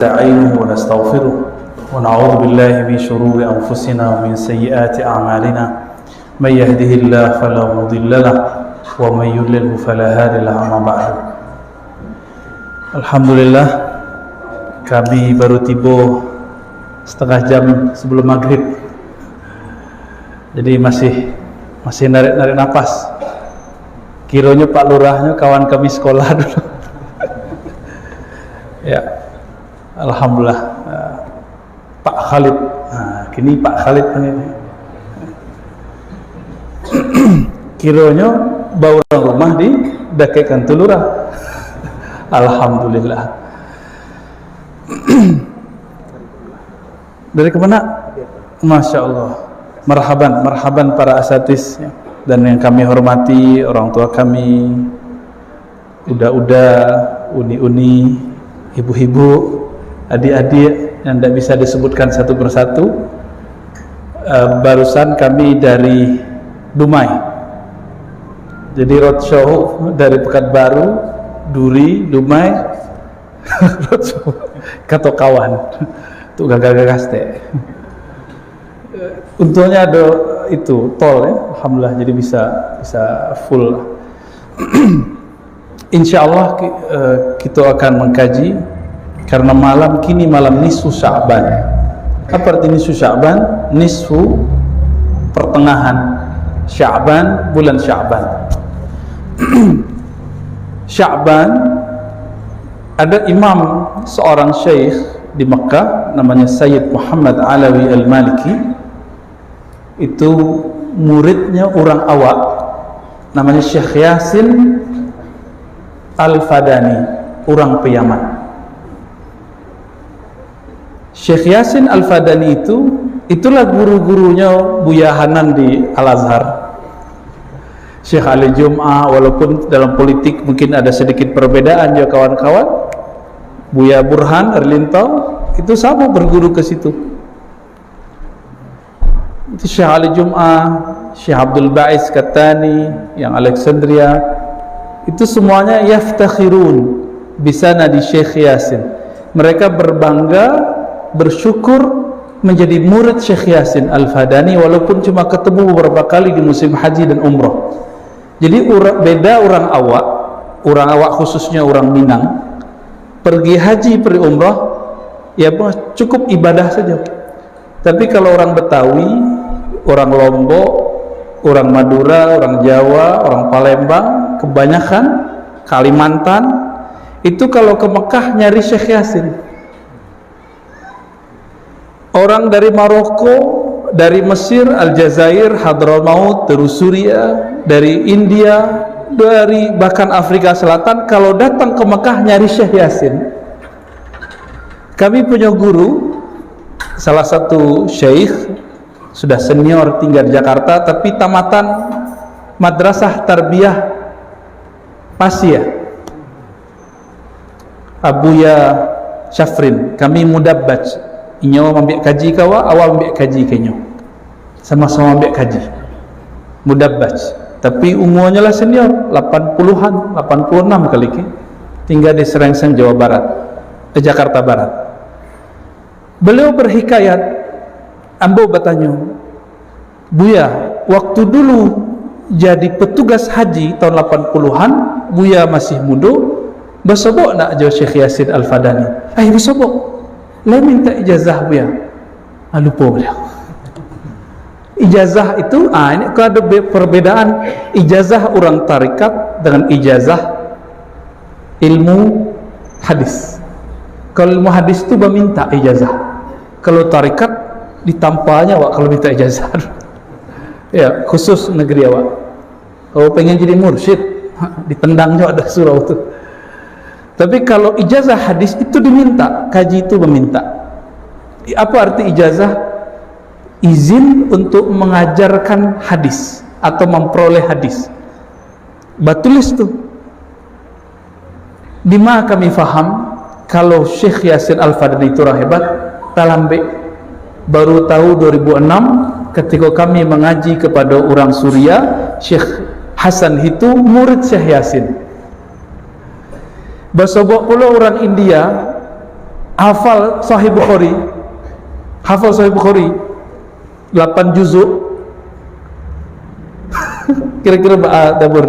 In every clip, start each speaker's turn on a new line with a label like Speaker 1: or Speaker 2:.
Speaker 1: نستعينه ونستغفره ونعوذ بالله من شرور أنفسنا ومن سيئات أعمالنا من يهده الله فلا مضل له ومن يضلل فلا هادي له. أما بعد, Alhamdulillah kami baru tiba setengah jam sebelum maghrib, jadi masih narik nafas. Kiranya Pak Lurahnya kawan kami sekolah dulu. Ya, Alhamdulillah. Pak Khalid, kini Pak Khalid ini. Kiranya bawa orang rumah di dakekan Lurah. Alhamdulillah. Dari kemana? Masya Allah. Marhaban para asatiz dan yang kami hormati, orang tua kami, uda-uda, uni-uni, ibu-ibu, adik-adik yang tidak bisa disebutkan satu persatu. Barusan kami dari Dumai, jadi roadshow dari Pekanbaru, Duri, Dumai, roadshow kata kawan itu gagal-gagal teh. Untungnya ada itu tol ya, alhamdulillah, jadi bisa full. Insyaallah kita akan mengkaji karena kini malam nisfu Sya'ban. Apa arti nisfu Sya'ban? Nisfu pertengahan Sya'ban, bulan Sya'ban. Sya'ban, ada imam seorang syekh di Mekah namanya Sayyid Muhammad Alawi Al-Maliki. Itu muridnya orang awak namanya Syekh Yasin Al-Fadani, orang Yaman. Syekh Yasin Al-Fadani itulah guru-gurunya Buya Hanan di Al-Azhar, Syekh Ali Jum'ah. Walaupun dalam politik mungkin ada sedikit perbedaan ya kawan-kawan, Buya Burhan Erlintau itu sama berguru ke situ. Itu Syekh Ali Jum'ah, Syekh Abdul Ba'is Katani yang Alexandria, itu semuanya yaftakhirun bisana di Syekh Yasin. Mereka berbangga, bersyukur menjadi murid Syekh Yasin Al-Fadani, walaupun cuma ketemu beberapa kali di musim haji dan umrah. Jadi beda orang awak khususnya orang Minang, pergi haji, pergi umrah ya cukup ibadah saja. Tapi kalau orang Betawi, orang Lombok, orang Madura, orang Jawa, orang Palembang, kebanyakan Kalimantan, itu kalau ke Mekah nyari Syekh Yasin. Orang dari Maroko, dari Mesir, Aljazair, Hadramaut, terus Suriah, dari India, dari bahkan Afrika Selatan, kalau datang ke Mekah nyari Syekh Yasin. Kami punya guru, salah satu syekh sudah senior tinggal di Jakarta, tapi tamatan Madrasah Tarbiyah Pasya, Abuya Syafrin. Kami mudabbaj, inyo ambil kaji kawa, awal ambil kaji kenyo, sama-sama ambil kaji mudabbaj. Tapi umurnya lah senior, 80-an, 86 kali ke, tinggal di Serengseng, Jawa Barat, Jakarta Barat. Beliau berhikayat, ambo bertanya, Buya, waktu dulu jadi petugas haji tahun 80-an, Buya masih muda, bersobok nak jauh Syekh Yasin Al-Fadani? Bersobok. Lain minta ijazah Buya. Lupa beliau. Ijazah itu, ini kalau ada perbedaan ijazah orang tarikat dengan ijazah ilmu hadis. Kalau ilmu hadis itu meminta ijazah. Kalau tarikat ditampanya wak kalau minta ijazah. Ya, khusus negeri awak. Kalau pengen jadi mursyid, ditendangnya ada surau itu. Tapi kalau ijazah hadis itu diminta, kaji itu meminta. Apa arti ijazah? Izin untuk mengajarkan hadis atau memperoleh hadis. Batulis tuh. Di mana kami faham kalau Syekh Yasin Al-Fadani itu orang hebat, talambe baru tahu 2006 ketika kami mengaji kepada orang Suriah, Syekh Hasan itu murid Syekh Yasin. Bersobok pula orang India, hafal Sahih Bukhari, 8 juzuk. Kira-kira Dabur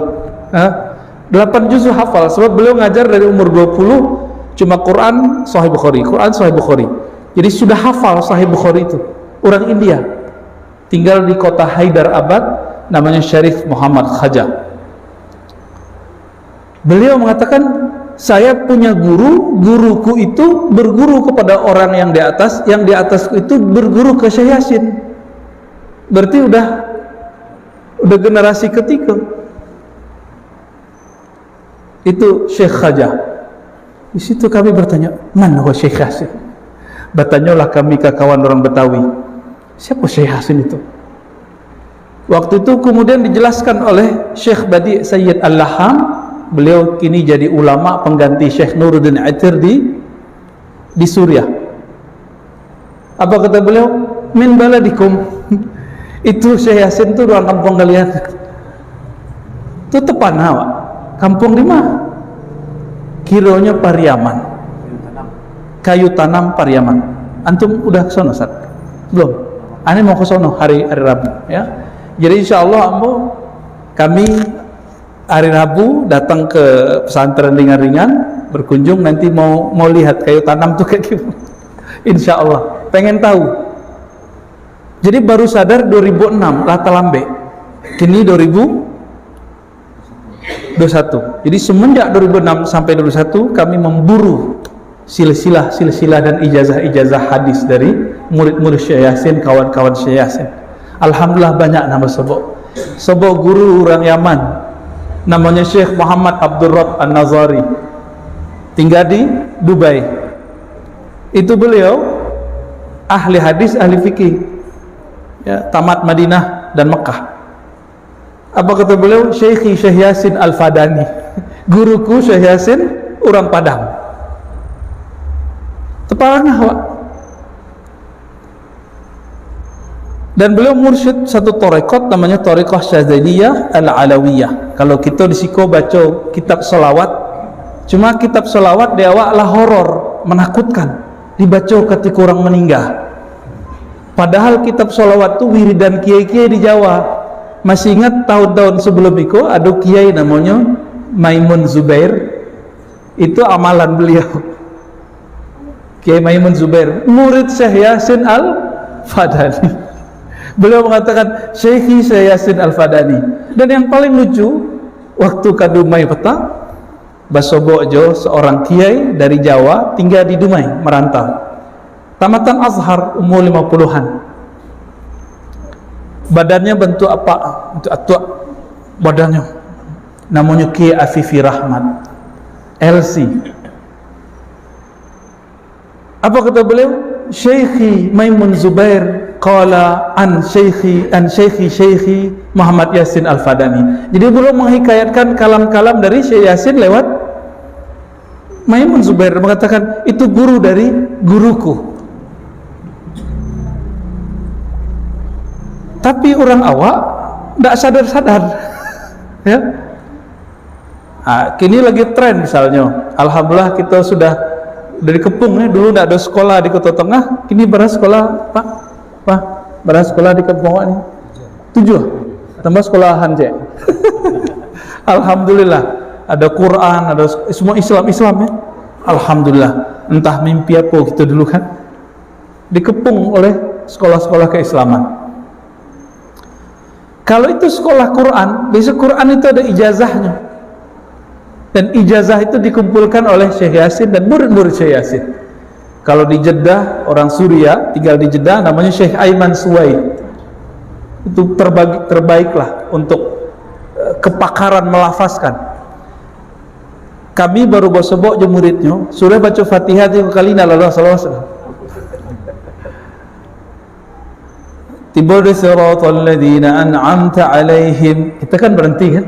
Speaker 1: 8 juzuk hafal, sebab beliau ngajar dari umur 20, cuma Quran Sahih Bukhari. Jadi sudah hafal Sahih Bukhari itu. Orang India, tinggal di kota Hyderabad, namanya Syarif Muhammad Khaja. Beliau mengatakan, saya punya guruku itu berguru kepada orang yang di atasku itu berguru ke Syekh Yasin. Berarti udah generasi ketiga. Itu Syekh Khaja. Di situ kami bertanya, mana Syekh Yasin? Bertanyalah kami ke kawan orang Betawi, siapa Syekh Yasin itu? Waktu itu kemudian dijelaskan oleh Syekh Badi Sayyid Al-Laham. Beliau kini jadi ulama pengganti Syekh Nuruddin Atir di Suriah. Apa kata beliau? Min baladikum. Itu Syekh Yasin itu orang kampung kalian. Itu tepan awak. Kampung di mana? Kironya Pariaman. Kayu tanam Pariaman. Antum udah ke sono, Ustaz? Belum. Ane mau ke sono hari Rabu, ya. Jadi insyaallah kami hari Rabu datang ke pesantren ringan-ringan, berkunjung, nanti mau lihat kayu tanam tuh kayak gimana. Insya Allah pengen tahu. Jadi baru sadar 2006 Lata Lambe, kini 2021. Jadi semenjak 2006 sampai 2021 kami memburu silsilah dan ijazah hadis dari murid-murid Syekh Yasin, kawan-kawan Syekh Yasin. Alhamdulillah banyak nama sebab guru orang Yaman, namanya Syekh Muhammad Abdul Rabb An-Nazari, tinggal di Dubai. Itu beliau ahli hadis, ahli fikih, ya, tamat Madinah dan Mekah. Apa kata beliau? Syekh Yasin Al-Fadani, guruku Syekh Yasin orang Padang. Tepalanya awak. Dan beliau mursyid satu tarekat namanya Tarekat Syadzaliyah Al-Alawiyah. Kalau kita di Siko baca kitab selawat, cuma kitab selawat di awak lah horor, menakutkan, dibaca ketika orang meninggal. Padahal kitab selawat itu wiridan kiai-kiai di Jawa. Masih ingat tahun-tahun sebelum itu ada kiai namanya Maimun Zubair. Itu amalan beliau. Kiai Maimun Zubair, murid Syekh Yasin Al-Fadani. Beliau mengatakan Syekh Yasin Al-Fadani. Dan yang paling lucu, waktu kadumai petang, Basobojo, seorang kiai dari Jawa, tinggal di Dumai, merantau, tamatan Azhar, umur 50-an. Badannya bentuk apa? Bentuk atuk badannya, namanya Kiai Afifi Rahmat LC. Apa kata beliau? Syekhi Maimun Zubair qala an syekhi Muhammad Yasin Al-Fadani. Jadi beliau menghikayatkan kalam-kalam dari Syekh Yasin lewat Maimun Zubair, mengatakan itu guru dari guruku. Tapi orang awak tidak sadar-sadar. Ya. Kini lagi tren misalnya. Alhamdulillah kita sudah dari Kepung nih, dulu tidak ada sekolah di Kota Tengah, kini beras sekolah Pak, beras sekolah di Kepung ini 7, tambah sekolahan cek. Alhamdulillah ada Quran, ada semua Islam ya. Alhamdulillah, entah mimpi apa kita dulu kan dikepung oleh sekolah-sekolah keislaman. Kalau itu sekolah Quran, besok Quran itu ada ijazahnya. Dan ijazah itu dikumpulkan oleh Syekh Yasin dan murid-murid Syekh Yasin. Kalau di Jeddah, orang Suriah tinggal di Jeddah, namanya Syekh Aiman Suwaid. Itu terbaiklah untuk kepakaran melafazkan. Kami baru bosobok je muridnya, sudah baca Fatihah 3 kali nalallah sallallahu alaihi wasallam. Tiba di siratal ladzina an'amta alaihim. Kita kan berhenti kan?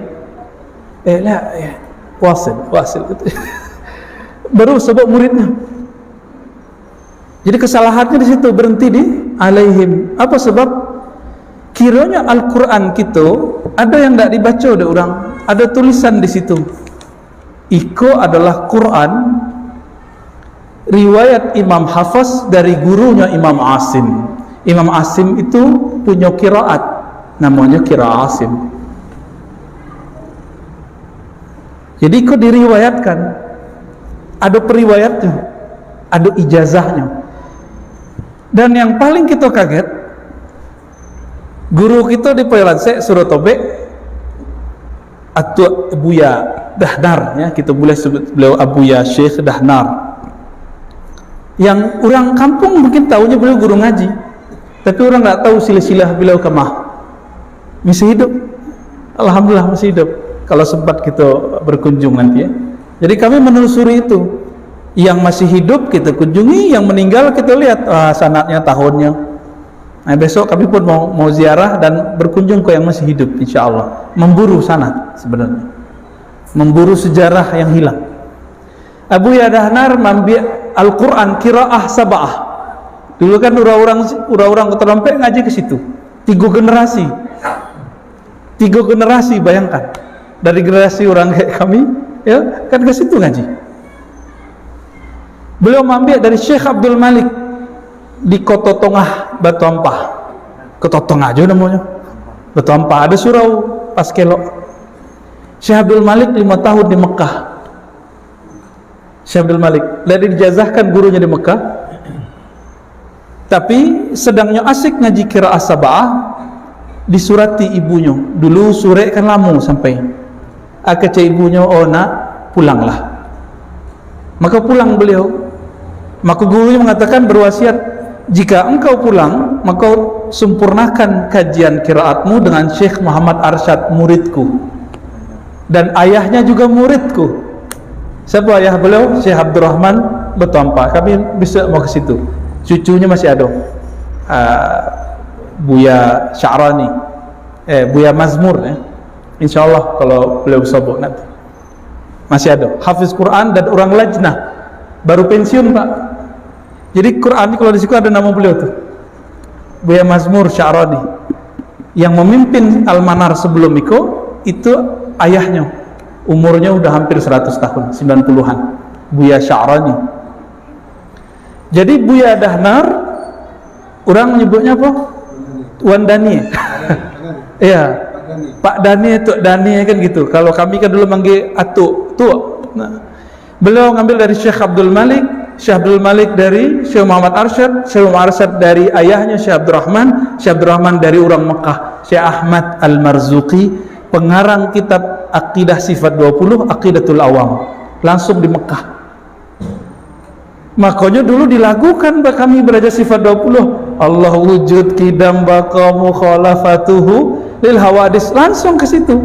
Speaker 1: Wasil baru sebab muridnya. Jadi kesalahannya di situ, berhenti di alaihim. Apa sebab? Kiranya Al-Quran kita ada yang tidak dibaca oleh orang, ada tulisan di situ. Iko adalah Quran riwayat Imam Hafs dari gurunya Imam Asim. Imam Asim itu punya qiraat namanya qiraat Asim. Jadi kok diriwayatkan, ada periwayatnya, ada ijazahnya. Dan yang paling kita kaget, guru kita di Pelansek Surabaya, Atuk Buya Dahnar, ya, kita boleh sebut beliau Abuya Syekh Dahnar. Yang orang kampung mungkin tahunya beliau guru ngaji, tapi orang nggak tahu silsilah beliau kemah. Masih hidup, alhamdulillah masih hidup. Kalau sempat kita berkunjung nanti, ya. Jadi kami menelusuri itu. Yang masih hidup kita kunjungi, yang meninggal kita lihat sanadnya, tahunnya. Nah, besok kami pun mau ziarah dan berkunjung ke yang masih hidup, insya Allah. Memburu sanad sebenarnya, memburu sejarah yang hilang. Abu Yadahnar mambi Al-Quran qiraah sab'ah. Dulu kan orang keterlampet ngaji ke situ. 3 generasi, bayangkan. Dari generasi orang kayak kami, ya kan ke situ ngaji. Beliau mambi dari Syekh Abdul Malik di Kota Tongah Batu Ampah. Kota Tongah aja namanya. Batu Ampah ada surau pas kelok. Syekh Abdul Malik 5 tahun di Mekah. Syekh Abdul Malik dari dijazahkan gurunya di Mekah, tapi sedangnya asik ngaji qiraah sab'ah, disurati ibunya. Dulu sore kan lama sampai kata ibunya, oh nak pulanglah. Maka pulang beliau. Maka gurunya mengatakan, berwasiat, jika engkau pulang maka sempurnakan kajian qiraatmu dengan Syekh Muhammad Arsyad, muridku, dan ayahnya juga muridku. Siapa ayah beliau? Syekh Abdurrahman Batu Ampah. Kami bisa mau ke situ. Cucunya masih ada, Buya Sya'rani, Buya Mazmur, ya. Insya Allah kalau beliau sabuk nanti masih ada hafiz Quran dan orang lajnah, baru pensiun Pak. Jadi Quran kalau di situ ada nama beliau tuh, Buya Mazmur Sya'rani, yang memimpin Al-Manar sebelum itu ayahnya, umurnya udah hampir 100 tahun, 90-an, Buya Sya'rani. Jadi Buya Dahnar orang menyebutnya apa? Wan Dani. Iya, Pak Dani, Tuk Dani kan gitu. Kalau kami kan dulu manggil Atuk, Tuk. Nah, beliau ngambil dari Syekh Abdul Malik, Syekh Abdul Malik dari Syekh Muhammad Arsyad, Syekh Muhammad Arsyad dari ayahnya Syekh Abdurrahman, Syekh Abdurrahman dari orang Mekah, Syekh Ahmad Al-Marzuqi, pengarang kitab Aqidah Sifat 20, Aqidatul Awam, langsung di Mekah. Makanya dulu dilakukan kami belajar Sifat 20, Allah wujud kidam baqa mukhalafatuhu lil hawadis, langsung ke situ.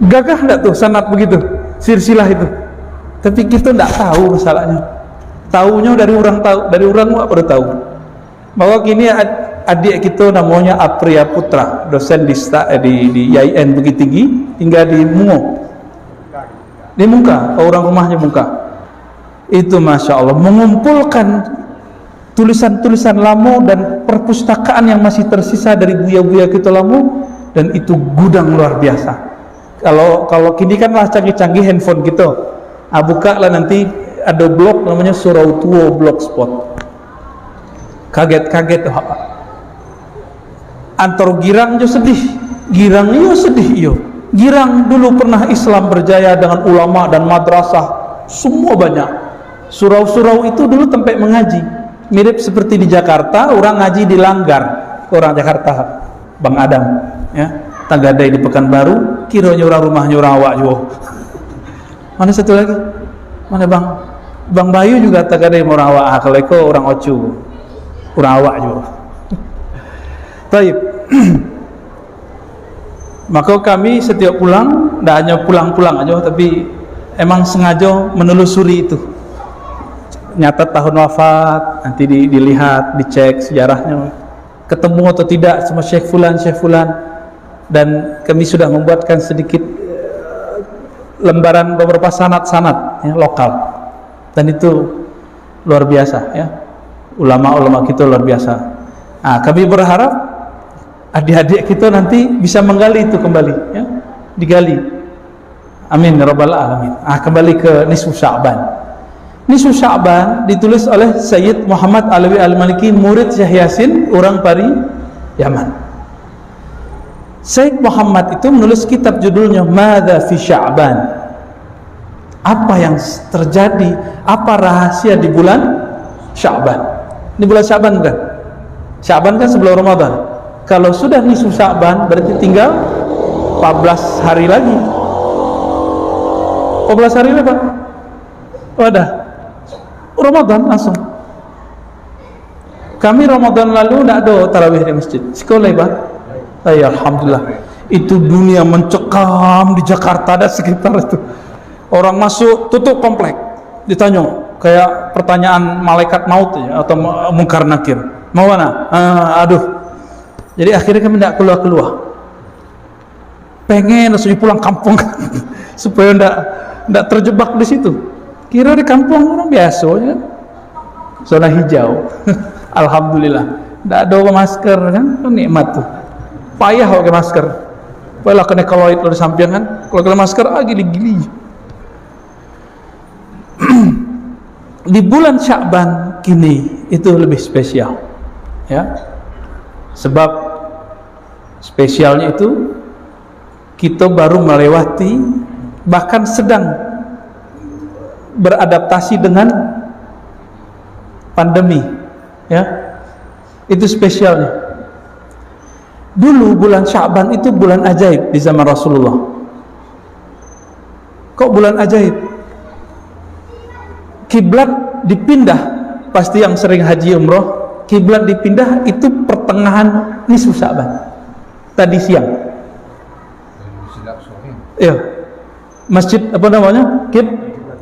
Speaker 1: Gagah enggak tuh sanad begitu, silsilah itu. Tapi kita enggak tahu masalahnya. Taunya dari orang tahu, dari orang enggak pada tahu. Bahwa kini adik kita namanya Apriya Putra, dosen di IAIN Bukit Tinggi, tinggal di Mungo, di Mungka, orang rumahnya Mungka. Itu Masya Allah mengumpulkan tulisan-tulisan lama dan perpustakaan yang masih tersisa dari buya-buya kita lama, dan itu gudang luar biasa. Kalau kini kan lah canggih-canggih handphone gitu, buka lah nanti ada blog namanya Surau Tua Blogspot. Kaget-kaget, antar girang jo sedih, girang yo sedih yo. Girang dulu pernah Islam berjaya dengan ulama dan madrasah, semua banyak. Surau-surau itu dulu tempat mengaji, mirip seperti di Jakarta orang ngaji di Langgar, orang Jakarta, Bang Adam, ya, Tagadai di Pekanbaru, kiranya orang rumahnya orang awak juga. Mana satu lagi? Mana Bang Bayu juga Tagadai orang awak, kalau itu orang Ocu, orang awak juga. Baik. Maka kami setiap pulang, tidak hanya pulang-pulang aja, tapi emang sengaja menelusuri itu, nyatat tahun wafat, nanti dilihat, dicek sejarahnya, ketemu atau tidak sama Syekh Fulan, dan kami sudah membuatkan sedikit lembaran beberapa sanad-sanad, ya, lokal, dan itu luar biasa, ya, ulama-ulama kita luar biasa. Nah, kami berharap adik-adik kita nanti bisa menggali itu kembali, ya, digali. Amin ya rabbal alamin. Kembali ke nisfu Sya'ban. Nisfu Sya'ban ditulis oleh Sayyid Muhammad Alawi Al-Maliki, murid Syekh Yasin, orang Pari, Yaman. Syekh Muhammad itu menulis kitab judulnya Madza fi Sya'ban. Apa yang terjadi, apa rahasia di bulan Sya'ban. Ini bulan Sya'ban bukan? Sya'ban kan sebelum Ramadan. Kalau sudah nisfu Sya'ban berarti tinggal 14 hari lagi. 14 hari lagi Pak. Wadah. Ramadan langsung. Kami Ramadan lalu tidak ada tarawih di masjid. Sekolah Pak. Alhamdulillah. Itu dunia mencekam di Jakarta dan sekitar itu. Orang masuk tutup komplek. Ditanya kayak pertanyaan malaikat maut ya, atau mungkar nakir. Mau mana? Aduh. Jadi akhirnya kami tidak keluar. Pengen langsung pulang kampung supaya tidak terjebak di situ. Kira di kampung orang biasa ya. Zona hijau. Alhamdulillah. Tidak ada masker kan nikmat tuh. Payah pakai masker. Payah kena koloid di samping kan. Kalau kena masker gili-gili. Di bulan Sya'ban kini itu lebih spesial. Ya. Sebab spesialnya itu kita baru melewati, bahkan sedang beradaptasi dengan pandemi, ya. Itu spesialnya. Dulu bulan Sya'ban itu bulan ajaib di zaman Rasulullah. Kok bulan ajaib? Kiblat dipindah, pasti yang sering haji umroh, kiblat dipindah itu pertengahan nisfu Sya'ban. Tadi siang. Ya. Masjid apa namanya?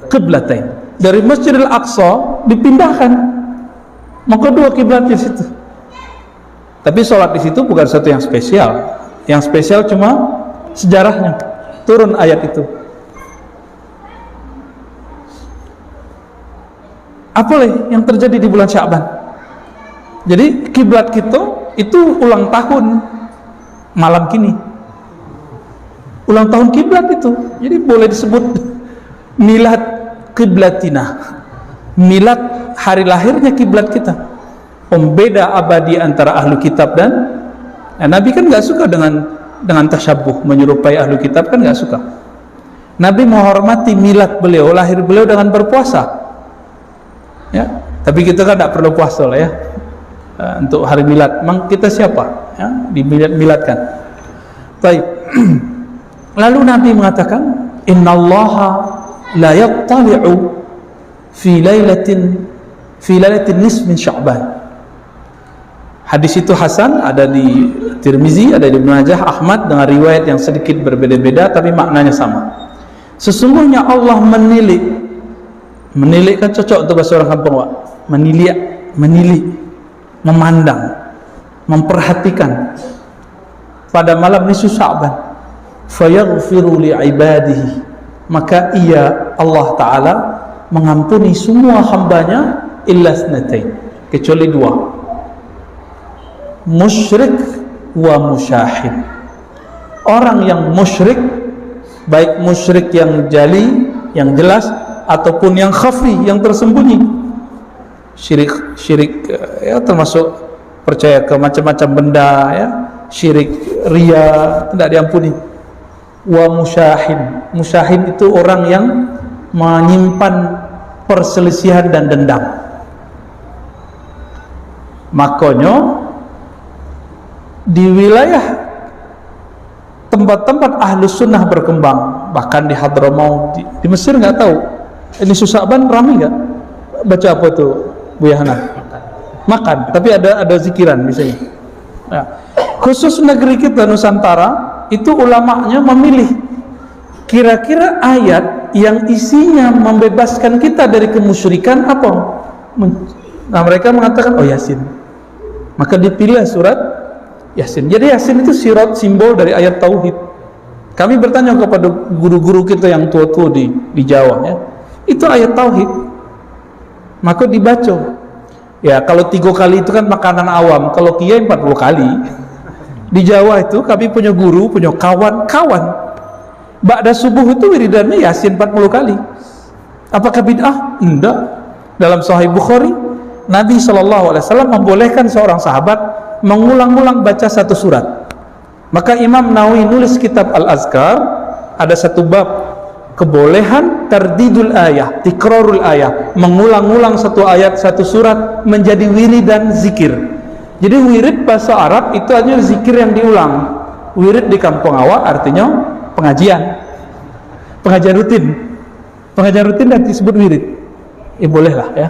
Speaker 1: Qiblatain. Dari Masjidil Aqsa dipindahkan. Maka dua kiblat di situ. Tapi sholat di situ bukan sesuatu yang spesial. Yang spesial cuma sejarahnya. Turun ayat itu. Apa yang terjadi di bulan Sya'ban? Jadi kiblat kita itu ulang tahun malam kini. Ulang tahun kiblat itu. Jadi boleh disebut milad kiblatina. Milad hari lahirnya kiblat kita. Pembeda abadi antara ahlu kitab dan Nabi kan nggak suka dengan tasyabuh, menyerupai ahlu kitab kan nggak suka. Nabi menghormati milad beliau, lahir beliau dengan berpuasa. Ya, tapi kita kan tidak perlu puasa lah ya. Untuk hari milad, memang kita siapa? Ya, di miladkan. Baik. Lalu Nabi mengatakan, Innallaha la yattali'u fi lailatin nisf min Sya'ban. Hadis itu hasan, ada di Tirmizi, ada di Ibnu Majah, Ahmad, dengan riwayat yang sedikit berbeda-beda tapi maknanya sama. Sesungguhnya Allah menilik kan cocok untuk bahasa orang kampung Pak. Menilik, memandang, memperhatikan pada malam nisfu Sya'ban. Fayaghfiru li ibadihi, maka ia Allah Ta'ala mengampuni semua hambanya illa tsnatain, kecuali dua, musyrik wa musyahid. Orang yang musyrik, baik musyrik yang jali, yang jelas, ataupun yang khafi, yang tersembunyi. Syirik ya termasuk percaya ke macam-macam benda ya, syirik riya tidak diampuni. Wa musyahid itu orang yang menyimpan perselisihan dan dendam. Makanya di wilayah tempat-tempat ahlus sunnah berkembang, bahkan di Hadramaut, di Mesir nggak tahu ini Sya'ban ramai nggak baca apa tuh Bu Yahana? Makan, tapi ada zikiran misalnya. Nah, khusus negeri kita Nusantara itu ulamanya memilih kira-kira ayat yang isinya membebaskan kita dari kemusyrikan apa? Nah, mereka mengatakan Yasin. Maka dipilih surat Yasin. Jadi Yasin itu simbol dari ayat tauhid. Kami bertanya kepada guru-guru kita yang tua-tua di Jawa ya. Itu ayat tauhid. Maka dibaca. Ya, kalau 3 kali itu kan makanan awam, kalau kiai 40 kali. Di Jawa itu kami punya guru, punya kawan-kawan. ba'da subuh itu wiridannya Yasin 40 kali. Apakah bid'ah? Enggak. Dalam Sahih Bukhari, Nabi SAW membolehkan seorang sahabat mengulang-ulang baca satu surat. Maka Imam Nawawi nulis kitab Al-Azkar, ada satu bab kebolehan tardidul ayah, tikrarul ayah, mengulang-ulang satu ayat, satu surat menjadi wirid dan zikir. Jadi wirid bahasa Arab itu hanya zikir yang diulang. Wirid di kampung awak artinya pengajian rutin. Pengajian rutin dan disebut wirid. Bolehlah ya,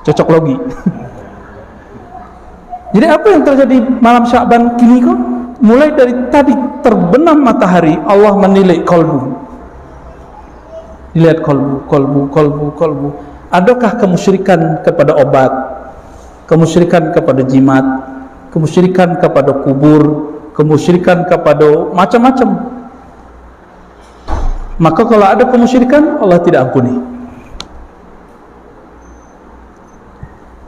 Speaker 1: cocok logi. Jadi apa yang terjadi malam Sya'ban kini kok? Mulai dari tadi terbenam matahari, Allah menilai kolbu. Dilihat kolbu. Adakah kemusyrikan kepada obat, kemusyrikan kepada jimat, kemusyrikan kepada kubur, kemusyrikan kepada macam-macam? Maka kalau ada kemusyrikan, Allah tidak ampuni.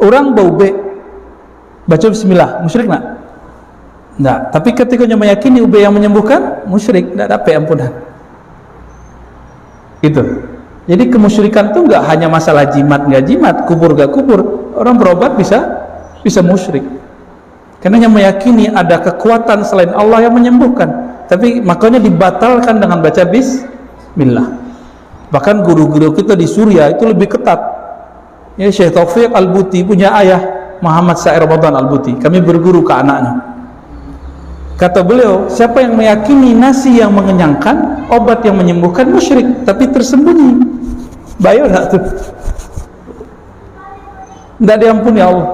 Speaker 1: Orang bau be, baca bismillah, musyrik nak? Enggak. Tapi ketika meyakini ube yang menyembuhkan, musyrik, tidak dapat ampunan. Itu. Jadi kemusyrikan itu enggak hanya masalah jimat enggak jimat, kubur enggak kubur. Orang berobat bisa musyrik. Karena yang meyakini ada kekuatan selain Allah yang menyembuhkan. Tapi makanya dibatalkan dengan baca bismillah. Bahkan guru-guru kita di Suriah itu lebih ketat. Ya, Syekh Taufik Al-Buti punya ayah Muhammad Sair Ramadan Al-Buti. Kami berguru ke anaknya. Kata beliau, siapa yang meyakini nasi yang mengenyangkan, obat yang menyembuhkan, musyrik, tapi tersembunyi. Bayo tak tuh? Tidak diampuni Allah.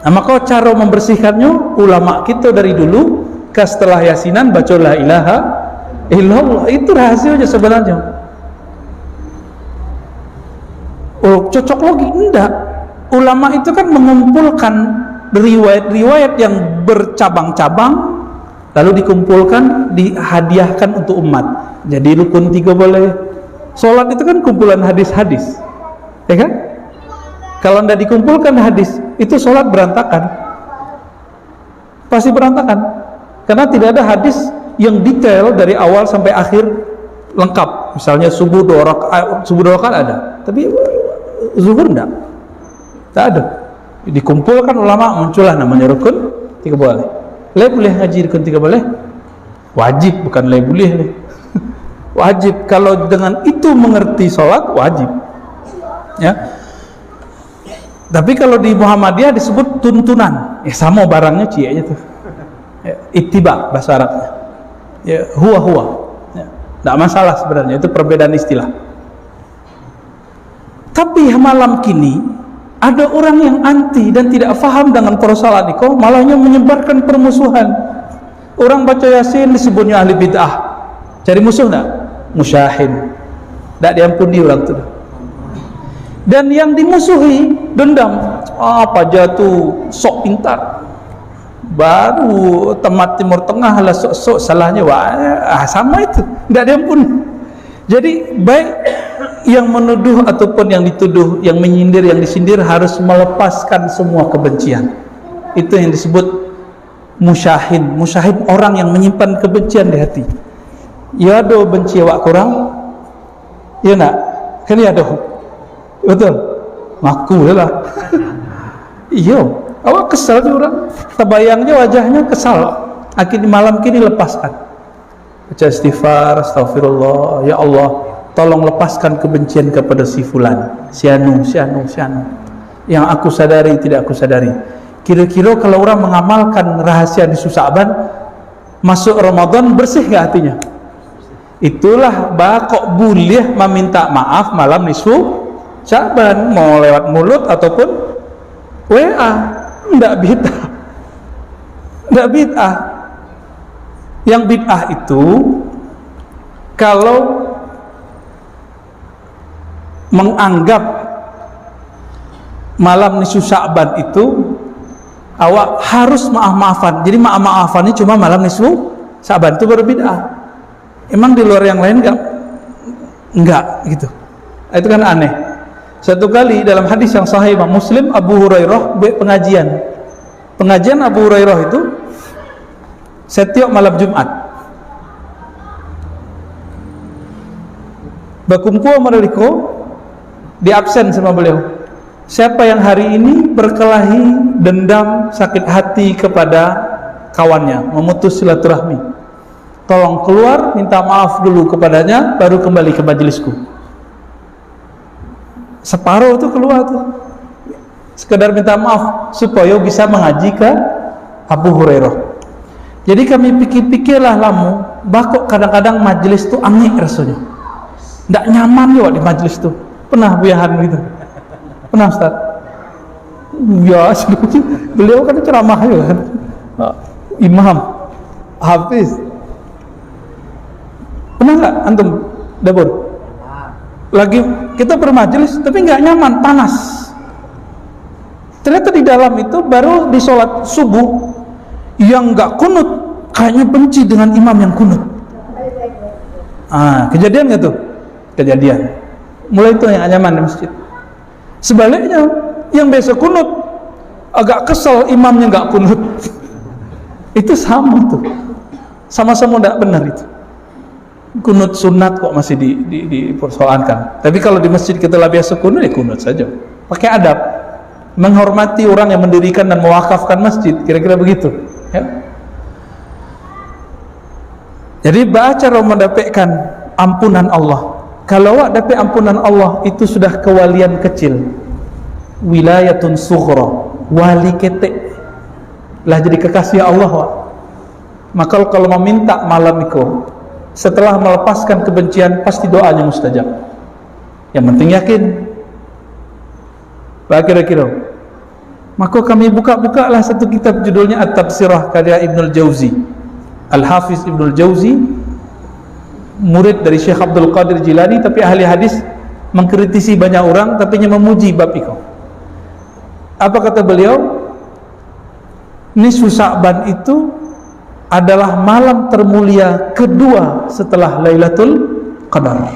Speaker 1: Nah, maka cara membersihkannya, ulama kita dari dulu, setelah yasinan, baca la ilaha illallah. Itu rahasianya sebenarnya. Oh, cocok logi? Enggak. Ulama itu kan mengumpulkan riwayat-riwayat yang bercabang-cabang, lalu dikumpulkan, dihadiahkan untuk umat. Jadi rukun 3 boleh. Sholat itu kan kumpulan hadis-hadis, ya kan? Kalau tidak dikumpulkan hadis, itu sholat berantakan, pasti berantakan, karena tidak ada hadis yang detail dari awal sampai akhir lengkap. Misalnya subuh 2 rakaat ada, tapi zuhur tidak ada. Dikumpulkan ulama, muncullah namanya rukun 3 boleh. Boleh ngaji rukun 3 boleh? Wajib, bukan boleh. Wajib. Kalau dengan itu mengerti sholat, wajib. Ya. Tapi kalau di Muhammadiyah disebut tuntunan. Ya sama barangnya cie aja tuh. Ya, ittiba bahasa Arabnya. Ya, huwa. Ya, tidak masalah sebenarnya, itu perbedaan istilah. Tapi malam kini ada orang yang anti dan tidak faham dengan persoalan itu, malahnya menyebarkan permusuhan. Orang baca Yasin disebutnya ahli bid'ah. Cari musuh enggak? Musyahin. Tidak diampuni orang itu. Dan yang dimusuhi dendam. Apa jatuh sok pintar. Baru temat Timur Tengah lah sok salahnya. Sama itu. Tidak diampuni. Jadi baik yang menuduh ataupun yang dituduh, yang menyindir, yang disindir harus melepaskan semua kebencian. Itu yang disebut musyahin. Musyahin orang yang menyimpan kebencian di hati. Ya ada benci awak kurang, ya nak? Kan ya ada. Betul? Ngaku lah. Iya, awak kesal je orang. Terbayangnya wajahnya kesal. Akhirnya malam kini lepaskan. Baca istighfar, astagfirullah, ya Allah, tolong lepaskan kebencian kepada si fulan, si anu. Yang aku sadari, tidak aku sadari. Kira-kira kalau orang mengamalkan rahasia di Sya'ban, masuk Ramadan, bersih ke hatinya? Itulah kok boleh meminta maaf malam nisfu Sya'ban, mau lewat mulut ataupun WA. Tidak bid'ah. Yang bid'ah itu kalau menganggap malam nisfu Sya'ban itu awak harus maaf-maafan. Jadi maaf-maafan ini cuma malam nisfu Sya'ban, itu baru bid'ah. Emang di luar yang lain enggak gitu. Itu kan aneh. Satu kali dalam hadis yang sahih Imam Muslim, Abu Hurairah pengajian Abu Hurairah itu setiap malam Jumat. Bakumku Amaliko di absen sama beliau. Siapa yang hari ini berkelahi, dendam, sakit hati kepada kawannya, memutus silaturahmi, tolong keluar, minta maaf dulu kepadanya, baru kembali ke majelisku. Separuh tuh keluar tuh, sekedar minta maaf supaya bisa mengaji ke Abu Hurairah. Jadi kami pikir-pikirlah lamu, bakok kadang-kadang majelis tuh aneh rasanya, nggak nyaman juga di majelis tuh. Pernah buyahan gitu? Pernah Ustaz? Ya, beliau kan ceramah juga kan, imam, hafiz. Pernah nggak antum dapur? Lagi kita bermajelis tapi nggak nyaman, panas. Ternyata di dalam itu baru di sholat subuh yang nggak kunut kayaknya benci dengan imam yang kunut. Kejadian nggak tuh? Kejadian. Mulai itu yang nyaman di masjid. Sebaliknya yang biasa kunut agak kesel imamnya nggak kunut. Itu sama tuh, sama-sama tidak benar itu. Kunut sunat kok masih dipersoalkan. Tapi kalau di masjid kita lah biasa kunut, ya kunut saja. Pakai adab, menghormati orang yang mendirikan dan mewakafkan masjid, kira-kira begitu. Ya. Jadi baca mendapatkan ampunan Allah. Kalau awak dapat ampunan Allah, itu sudah kewalian kecil. Wilayatun sughra, wali ketek. Lah jadi kekasih Allah, wak. Maka kalau meminta malam itu, setelah melepaskan kebencian, pasti doanya mustajab. Yang penting yakin. Kira-kira. Maka kami buka-bukalah satu kitab judulnya At-Tabsirah karya Ibnul Jauzi. Al-Hafiz Ibnul Jauzi, murid dari Syekh Abdul Qadir Jilani, tapi ahli hadis, mengkritisi banyak orang, tapi hanya memuji bab itu. Apa kata beliau? Nisfu Sya'ban itu adalah malam termulia kedua setelah Lailatul Qadar.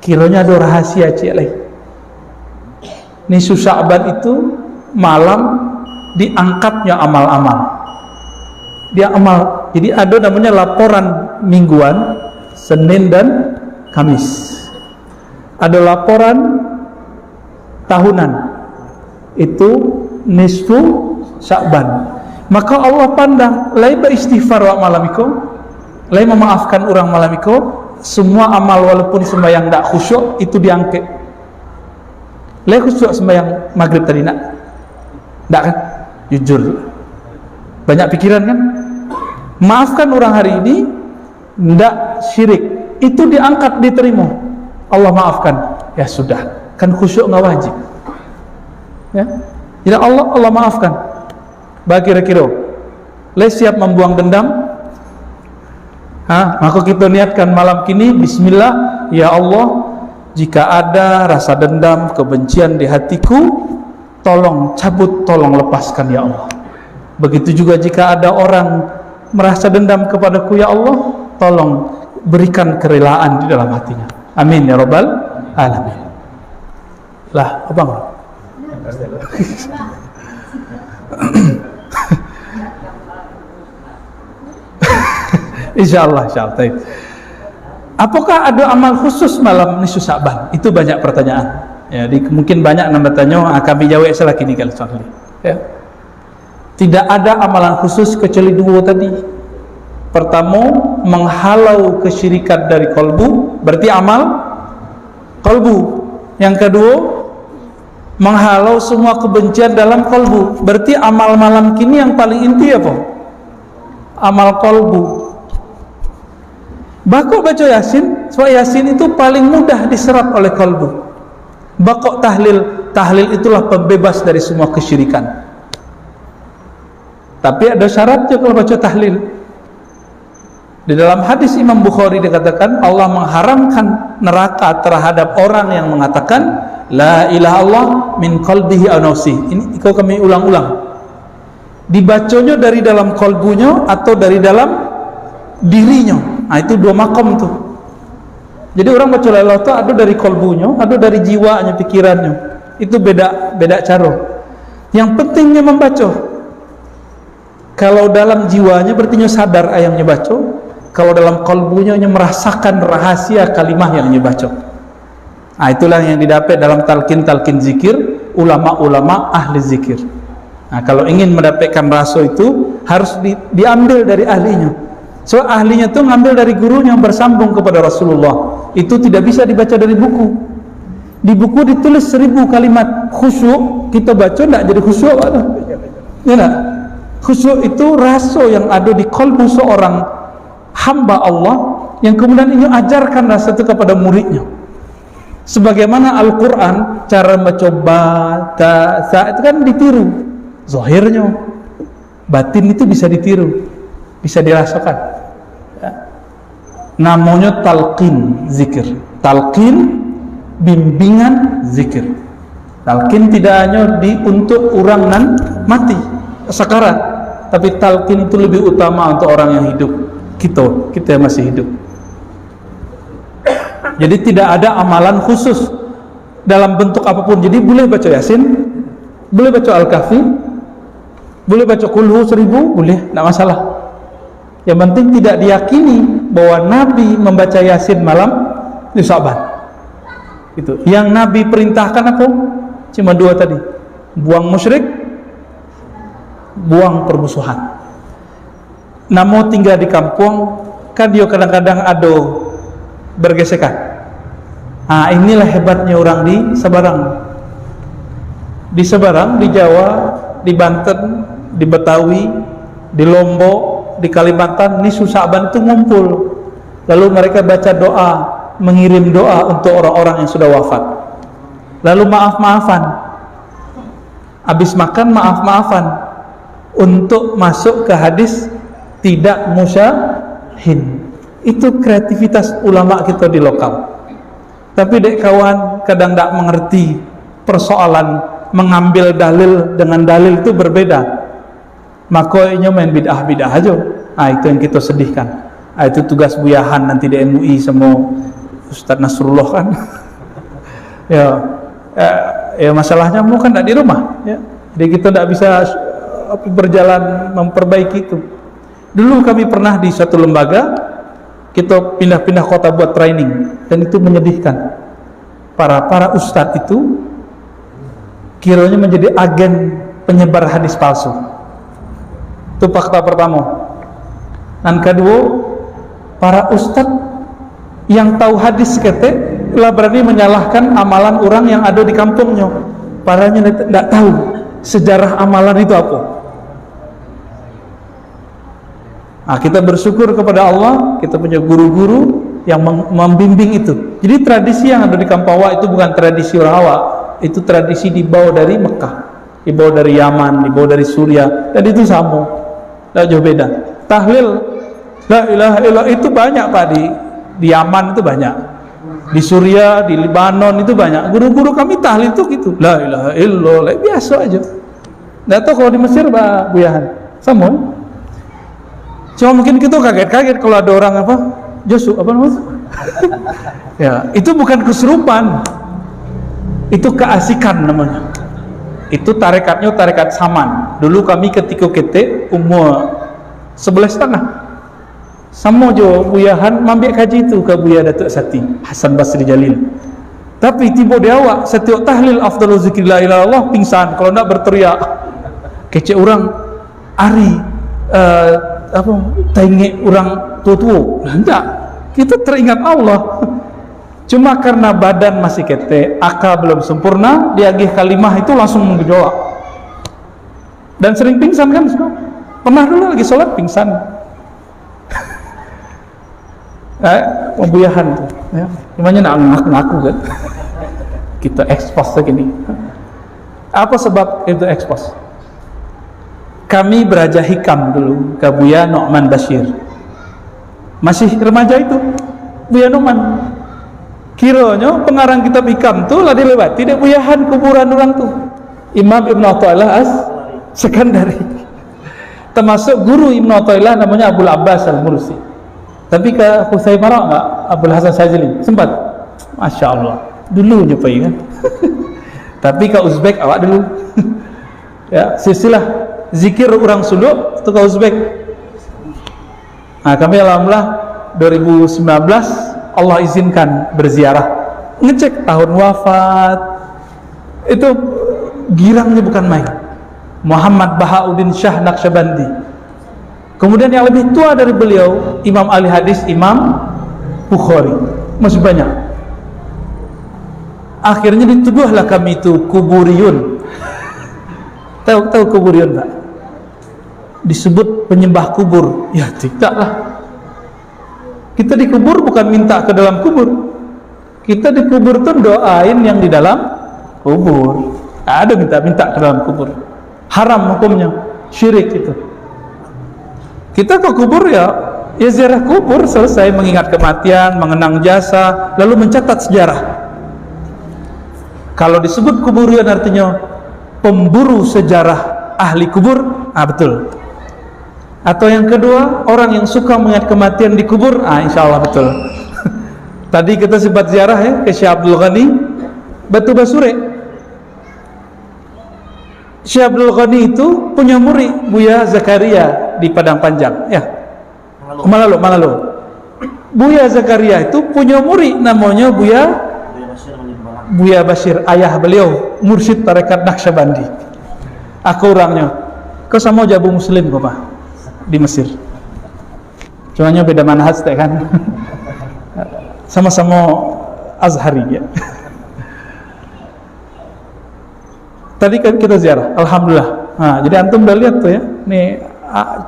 Speaker 1: Kiranya ada rahasia cik. Nisfu Sya'ban itu malam diangkatnya amal-amal. Dia amal. Jadi ada namanya laporan mingguan, Senin dan Kamis. Ada laporan tahunan. Itu nisfu Sya'ban. Maka Allah pandang lai beristighfar wa malamiku, lai memaafkan orang malamiku, semua amal walaupun sembahyang tak khusyuk itu diangkat. Lai khusyuk sembahyang maghrib tadi nak? Tak kan? Jujur. Banyak pikiran kan? Maafkan orang hari ini, tidak syirik, itu diangkat, diterima. Allah maafkan, ya sudah, kan khusyuk nggak wajib. Ya, jadi Allah maafkan. Kira-kira, le siap membuang dendam? Maka kita niatkan malam kini, Bismillah, ya Allah, jika ada rasa dendam, kebencian di hatiku, tolong cabut, tolong lepaskan ya Allah. Begitu juga jika ada orang merasa dendam kepadaku, ya Allah, tolong berikan kerelaan di dalam hatinya. Amin ya rabbal alamin. Lah, abang. Insyaallah. Apakah ada amal khusus malam nisfu Sya'ban? Itu banyak pertanyaan. Ya, mungkin banyak yang bertanya, kami jawab selagi ini kali. Ya. Tidak ada amalan khusus kecuali dua tadi. Pertama, menghalau kesyirikan dari kalbu, berarti amal kalbu. Yang kedua, menghalau semua kebencian dalam kalbu, berarti amal malam kini yang paling inti apa? Amal kalbu. Bakok baca Yasin, sebab Yasin itu paling mudah diserap oleh kalbu. Bakok tahlil itulah pembebas dari semua kesyirikan. Tapi ada syaratnya kalau baca tahlil. Di dalam hadis Imam Bukhari dikatakan Allah mengharamkan neraka terhadap orang yang mengatakan la ilaha illallah min qalbihi aw nafsihi. Ini kami ulang-ulang. Dibacanya dari dalam kalbunya atau dari dalam dirinya. Itu dua makom tuh. Jadi orang baca la ilaha illallah ada dari kalbunya, ada dari jiwanya, pikirannya. Itu beda cara. Yang pentingnya membaca. Kalau dalam jiwanya berarti sadar ayamnya baca. kalau dalam kalbunya merasakan rahasia kalimah yang dibaca. Nah, itulah yang didapat dalam talqin zikir ulama-ulama ahli zikir. Nah, kalau ingin mendapatkan rasa itu harus diambil dari ahlinya. So ahlinya itu ngambil dari gurunya yang bersambung kepada Rasulullah. Itu tidak bisa dibaca dari buku. Di buku ditulis 1000 kalimat khusyuk, kita baca tidak jadi khusyuk. Ya tak? Khusyuk itu rasa yang ada di kalbu seorang hamba Allah yang kemudian ingin ajarkan rasa itu kepada muridnya. Sebagaimana Al-Quran, cara mencoba itu kan ditiru zahirnya, batin itu bisa ditiru, bisa dirasakan ya. Namanya talqin zikir, talqin bimbingan zikir. Talqin tidak hanya untuk orang nan mati sakarat, tapi talqin itu lebih utama untuk orang yang hidup, kita yang masih hidup. Jadi tidak ada amalan khusus dalam bentuk apapun. Jadi boleh baca Yasin, boleh baca Al-Kahfi, boleh baca Qulhu 1000, boleh, tidak masalah. Yang penting tidak diyakini bahwa Nabi membaca Yasin malam di Sa'ban. Itu. Yang Nabi perintahkan apa? Cuma 2 tadi. Buang musyrik, buang permusuhan. Namun tinggal di kampung, kan dia kadang-kadang ada bergesekan. Inilah hebatnya orang di Sebarang. Di Sebarang, di Jawa, di Banten, di Betawi, di Lombok, di Kalimantan, ini Sa'ban itu ngumpul. Lalu mereka baca doa, mengirim doa untuk orang-orang yang sudah wafat. Lalu maaf-maafan. Habis makan maaf-maafan. Untuk masuk ke hadis tidak musyahin. Itu kreativitas ulama kita di lokal. Tapi dek kawan kadang tak mengerti persoalan mengambil dalil dengan dalil itu berbeda. Makanya main bid'ah aja. Itu yang kita sedihkan. Itu tugas buyahan nanti di MUI sama Ustaz Nasrullah kan. ya masalahnya mau kan tak di rumah ya. Jadi kita tak bisa berjalan memperbaiki itu. Dulu kami pernah di satu lembaga, kita pindah-pindah kota buat training, dan itu menyedihkan. Para ustadz itu kiranya menjadi agen penyebar hadis palsu. Itu fakta pertama. Dan kedua, para ustadz yang tahu hadis kete lah berani menyalahkan amalan orang yang ada di kampungnya. Parahnya tidak tahu sejarah amalan itu apa. Kita bersyukur kepada Allah, kita punya guru-guru yang membimbing itu. Jadi tradisi yang ada di Kampawa itu bukan tradisi orang Awak, itu tradisi dibawa dari Mekah, dibawa dari Yaman, dibawa dari Suriah, dan itu sama, tidak jauh beda. Tahlil la ilaha illallah itu banyak Pak, di Yaman itu banyak, di Suriah, di Lebanon itu banyak. Guru-guru kami tahlil itu gitu, la ilaha illallah, biasa aja. Tidak tahu kalau di Mesir Pak Buyahan sama. Cuma mungkin kita kaget-kaget kalau ada orang apa Josu apa namanya ya, itu bukan keserupan, itu keasikan namanya. Itu tarekatnya tarekat Saman. Dulu kami ketika kita umur 11,5 sama jo Buyahan mambek kaji itu ke Buya Datuk Sati Hasan Basri Jalil. Tapi tiba dia awak setiap tahlil afdalu zikri la ilaha illallah pingsan, kalau nak berteriak kece orang ari tengok orang tua-tua. Tidak, kita teringat Allah. Cuma karena badan masih kete, akal belum sempurna, diagih kalimah itu langsung menggejolak. Dan sering pingsan kan semua. Pernah dulu lagi sholat pingsan. Pembuyahan tuh. Ya. Gimana nak ngaku-ngaku kan? Kita expose begini. Apa sebab itu expose? Kami beraja hikam dulu ke Buya Nu'man Bashir, masih remaja itu Buya Nu'man. Kiranya pengarang kitab hikam tu lah dilewati dia Buyahan kuburan orang tu Imam Ibn Athaillah As-Sekandari, termasuk guru Ibn Athaillah namanya Abul Abbas Al-Mursi. Tapi ke Husaymara enggak, Abul Hasan Sajili sempat, Masya Allah dulu nyobai kan. Tapi ke Uzbek awak dulu. Ya, silsilah zikir orang suluk itu ke Uzbek. Kami alhamdulillah 2019 Allah izinkan berziarah, ngecek tahun wafat, itu girangnya bukan main. Muhammad Bahauddin Shah Naqsyabandi. Kemudian yang lebih tua dari beliau, Imam ahli hadis Imam Bukhari, masih banyak. Akhirnya dituduhlah kami itu kuburiyun. Tahu kuburiyun tak? Disebut penyembah kubur. Ya tidaklah. Kita dikubur bukan minta ke dalam kubur. Kita dikubur tuh doain yang di dalam kubur. Ada minta-minta ke dalam kubur. Haram hukumnya, syirik itu. Kita ke kubur ya ziarah kubur, selesai mengingat kematian, mengenang jasa, lalu mencatat sejarah. Kalau disebut kuburian artinya pemburu sejarah ahli kubur, betul. Atau yang kedua, orang yang suka mengingat kematian di kubur, insya Allah betul. Tadi kita sempat ziarah ya ke Syekh Abdul Ghani Batu Basure. Syekh Abdul Ghani itu punya murid Buya Zakaria di Padang Panjang ya, Malalo. Buya Zakaria itu punya murid namanya Buya Bashir, ayah beliau mursyid tarekat Naqsyabandi. Aku orangnya kau sama jabu muslim kok Pak di Mesir, cuman beda manhaj kan. Sama-sama Azhari ya. Tadi kan kita ziarah, alhamdulillah. Jadi antum udah lihat tuh ya, nih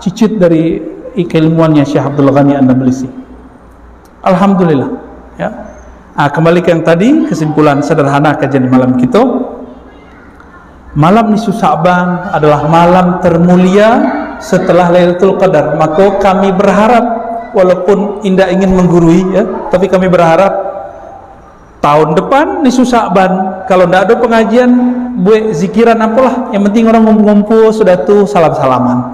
Speaker 1: cicit dari keilmuannya Syekh Abdul Ghani An-Nablisi. Alhamdulillah ya. Kembali ke yang tadi, kesimpulan sederhana kajian malam kita. Malam nisfu Sya'ban adalah malam termulia setelah Lailatul Qadar. Maka kami berharap, walaupun indah ingin menggurui ya, tapi kami berharap tahun depan nisfu Sya'ban kalau tidak ada pengajian, buat zikiran apalah, yang penting orang ngumpul sudah tuh salam-salaman.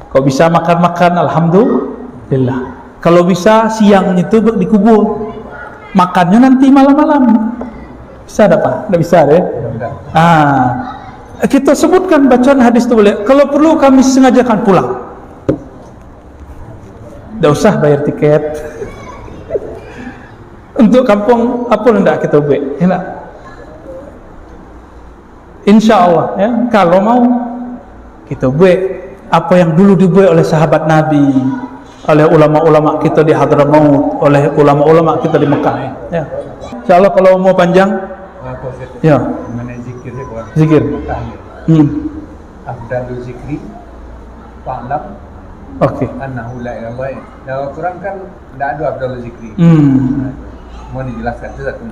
Speaker 1: Kalau bisa makan-makan, alhamdulillah. Kalau bisa siang itu dikubur, makannya nanti malam-malam. Bisa ada Pak? Tidak bisa deh. Kita sebutkan bacaan hadis itu boleh. Kalau perlu kami sengajakan pulang. Tidak usah bayar tiket. Untuk kampung apa hendak kita buat? Enak. Insya Allah ya, kalau mau kita buat apa yang dulu dibuat oleh sahabat Nabi, oleh ulama-ulama kita di Hadramaut, oleh ulama-ulama kita di Mekah ya. Insya Allah kalau mau panjang ya, zikir
Speaker 2: afdalul zikri fa'lam annahu la ilaha illallah. Dalam Quran kan tidak ada afdalul zikri. Mau dijelaskan itu satu.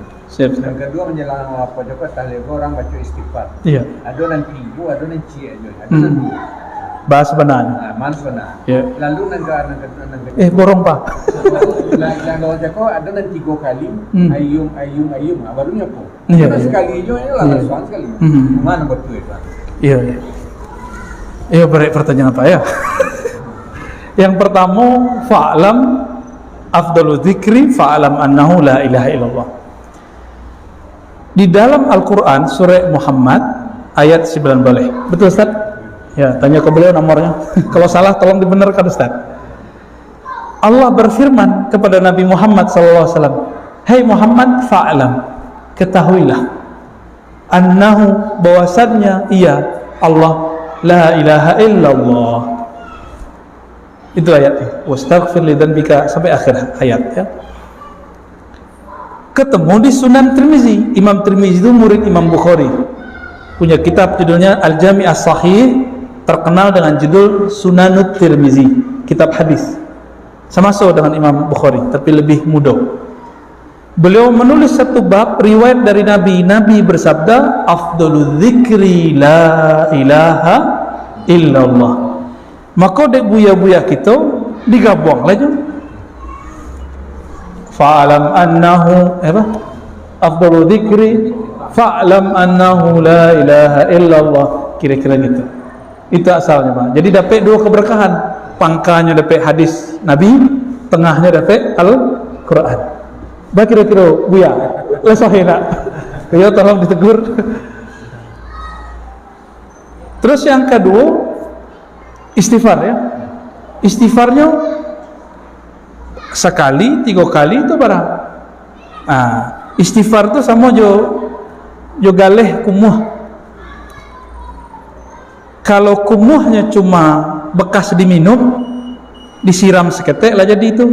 Speaker 2: Yang kedua menjelang apa juga tahlil orang baca istighfar. Iya. Ada nanti ibu, ada nanti aja. Ada nanti.
Speaker 1: Bahas benar.
Speaker 2: Mas benar.
Speaker 1: Ya.
Speaker 2: Lalu negara
Speaker 1: borong Pak.
Speaker 2: Kalau joko ada nanti 3 kali ayum. Barunya apa?
Speaker 1: Iya.
Speaker 2: Sekali aja ini langsung sekali. Mana betul itu?
Speaker 1: Iya. Iya, pertanyaan apa ya? Yang pertama, fa'lam afdalu dzikri fa'lam annahu la ilaha illallah. Di dalam Al-Quran surah Muhammad ayat 9 boleh. Betul Ustaz? Ya, tanya ke beliau nomornya. Kalau salah tolong dibenarkan Ustaz. Allah berfirman kepada Nabi Muhammad SAW, "Hai Muhammad, fa'lam, ketahuilah annahu, bahwasannya ia Allah la ilaha illallah." Itu ayatnya. Wastaghfir li dzanbika sampai akhir ayat ya. Ketemu di Sunan Tirmizi. Imam Tirmizi itu murid Imam Bukhari. Punya kitab judulnya Al-Jami' As-Sahih, terkenal dengan judul Sunanut Tirmizi, kitab hadis. Sama-sama dengan Imam Bukhari, tapi lebih mudah. Beliau menulis satu bab riwayat dari Nabi. Nabi bersabda, "Afdalul dzikri la ilaha illallah." Maka dek buya-buya kita digabung lagi. Fa'lam annahu afdalul dzikri fa'lam annahu la ilaha illallah. Kira-kira gitu. Itu asalnya Pak. Jadi dapat 2 keberkahan. Pangkanya dapat hadis Nabi, tengahnya dapat Al-Quran. Bah kira-kira buya lesohina. Kaya tolong ditegur. Terus yang kedua, istighfar ya. Istighfarnya sekali, 3 kali itu barang. Istighfar itu sama jo galeh kumuh. Kalau kumuhnya cuma bekas diminum, disiram seketek lah jadi itu.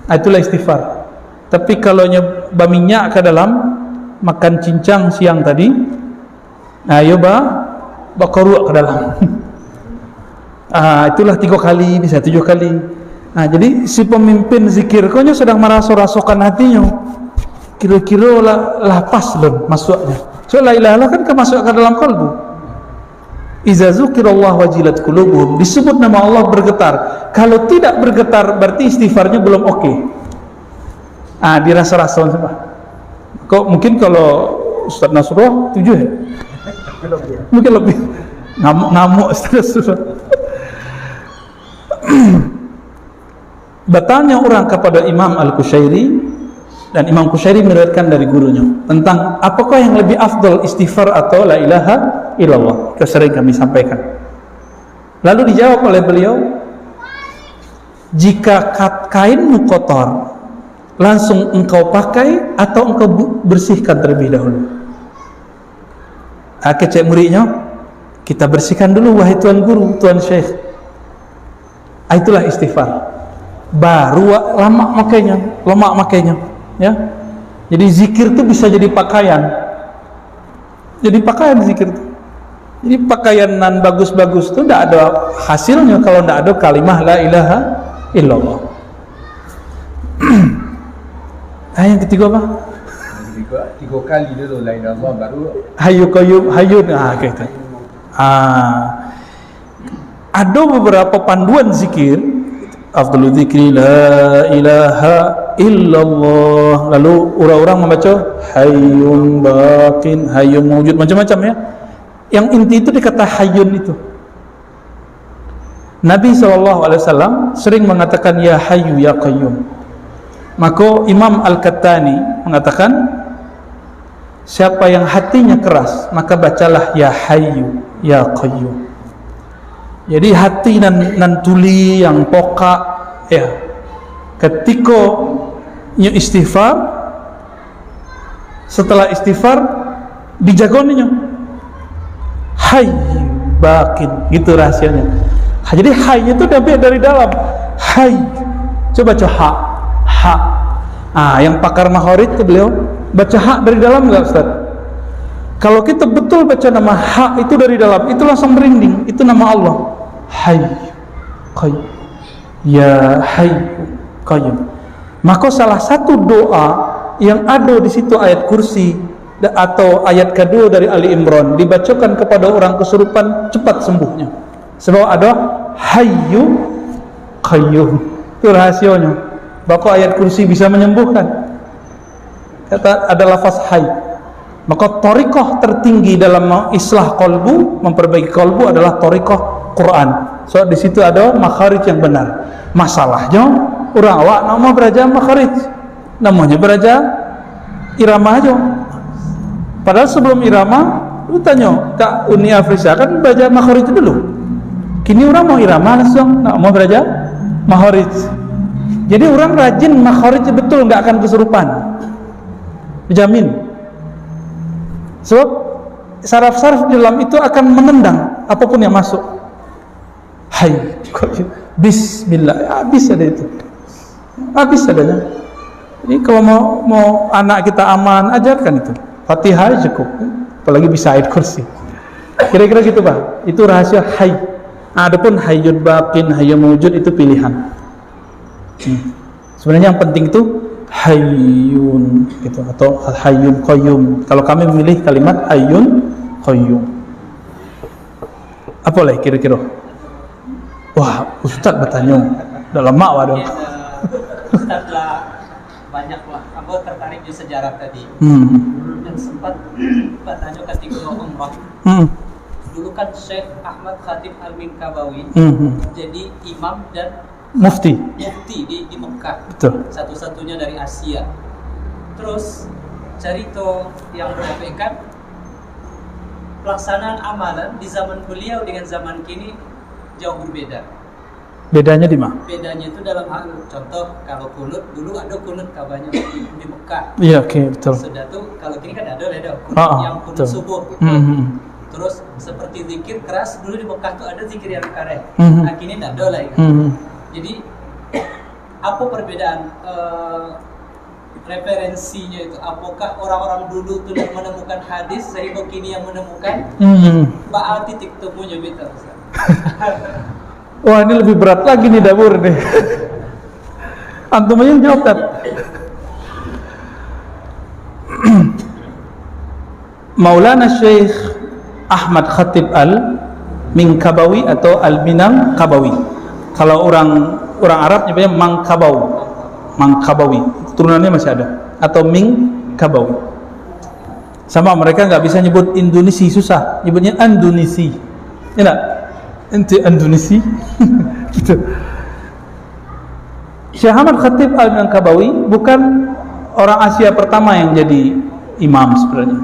Speaker 1: Itulah istighfar. Tapi kalau nyoba minyak ke dalam, makan cincang siang tadi, ayo bakoruak ke dalam. Itulah 3 kali, bisa 7 kali. Jadi si pemimpin zikir konya sedang merasuk-rasukan hatinya. Kira-kira lah pas belum masuknya. So la ilaha illallah kan masuk ke dalam kalbu. Iza zukirallah wajilat qulubuhum, disebut nama Allah bergetar. Kalau tidak bergetar berarti istighfarnya belum oke. Dirasa-rasa coba. Kok mungkin kalau Ustaz Nasrullah 7 ya? Mungkin lebih. Ngamuk Ustaz Nasrullah. Bertanya orang kepada Imam Al-Qushairi, dan Imam Qushairi meriwayatkan dari gurunya tentang apakah yang lebih afdal, istighfar atau la ilaha illallah. Itu sering kami sampaikan. Lalu dijawab oleh beliau, jika kainmu kotor, langsung engkau pakai atau engkau bersihkan terlebih dahulu. Kecek muridnya, kita bersihkan dulu wahai tuan guru, tuan syekh. Itulah istighfar. Baru lama makainya, ya. Jadi zikir itu bisa jadi pakaian. Jadi pakaian zikir itu. Jadi pakaianan bagus-bagus itu tidak ada hasilnya kalau tidak ada kalimah la ilaha illallah. Yang ketiga apa?
Speaker 2: Tiga kali dulu la ilaha illallah, baru
Speaker 1: Hayyu Qayyum, Hayyun. Gitu. Ada beberapa panduan zikir. Afdalul dzikri la ilaha illallah. Lalu orang-orang membaca hayyun baqin, hayyun mawjud, macam-macam ya. Yang inti itu dikata hayyun itu. Nabi SAW sering mengatakan ya hayyu ya qayyum. Maka Imam Al-Kattani mengatakan, siapa yang hatinya keras maka bacalah ya hayyu ya qayyum. Jadi hati nan tuli yang pokak ya, ketika nyu istighfar, setelah istighfar dijagoninya hayy bakin, gitu rahasianya. Jadi hayy itu dari dalam hayy. Coba ha. Yang pakar mahorid itu beliau baca ha dari dalam enggak Ustaz? Kalau kita betul baca nama ha itu dari dalam, itu langsung merinding, itu nama Allah. Hayy Qayyum, ya Hayy Qayyum. Maka salah satu doa yang ada di situ ayat kursi atau ayat kedua dari Ali Imran dibacakan kepada orang kesurupan, cepat sembuhnya. Sebab ada Hayyu Qayyum. Itu rahasianya. Maka ayat kursi bisa menyembuhkan. Kata ada lafaz hayy. Maka thariqah tertinggi dalam islah qalbu, memperbaiki qalbu adalah thariqah Quran. So di situ ada makharij yang benar. Masalahnya orang awak nama beraja makharij, namanya beraja irama aja. Padahal sebelum irama, lu tanya Kak Uni Afrisa kan beraja makharij dulu. Kini orang mau irama langsung, mau beraja makharij. Jadi orang rajin makharij betul, nggak akan kesurupan, dijamin. Sebab saraf-saraf di dalam itu akan menendang apapun yang masuk. Hayy, bismillah, habis ada itu, habis adanya. Jadi kalau mau anak kita aman, ajarkan itu Fatihah cukup, apalagi bisa ayat kursi. Kira-kira gitu Pak, itu rahasia hayy. Adapun hayyun baqin, hayyun mawjud itu pilihan. Sebenarnya yang penting itu hayyun gitu, atau hayyun qayyum. Kalau kami memilih kalimat hayyun qayyum. Apa lagi kira-kira? Wah, Ustaz bertanya, udah lama waduh.
Speaker 3: Ustaz lah banyak lah. Aku tertarik di sejarah tadi. Dan sempat bertanya ketika umrah. Dulu kan Syekh Ahmad Khatib Al-Minkabawi jadi imam dan mufti di Mekah. Betul. Satu-satunya dari Asia. Terus cerita yang menyampaikan pelaksanaan amalan di zaman beliau dengan zaman kini jauh berbeda.
Speaker 1: Bedanya di mana?
Speaker 3: Bedanya itu dalam hal contoh kalau kunut dulu ada kunut kabarnya di Mekah.
Speaker 1: Iya, oke, betul.
Speaker 3: Sudah tuh kalau gini kan ada kunut yang kunut
Speaker 1: betul.
Speaker 3: subuh. Terus seperti zikir keras dulu di Mekah tuh ada zikir yang karet. Nah kini tidak ada lagi. Jadi apa perbedaan referensinya itu? Apakah orang-orang dulu tuh yang menemukan hadis sehingga kini yang menemukan? Pak titik temunya beda.
Speaker 1: Wah, ini lebih berat lagi nih dapur nih. Antum aja jawab kan. Maulana Syekh Ahmad Khatib Al-Minkabawi atau Al-Minangkabawi. Kalau orang Arab nyebutnya Mangkabawi. Turunannya masih ada. Atau Minkabawi. Sama mereka nggak bisa nyebut Indonesia, susah. Nyebutnya Andonisi. Ya enggak? Ente Indonesia. Gitu. Syekh Ahmad Khatib Al-Minangkabawi bukan orang Asia pertama yang jadi imam sebenarnya.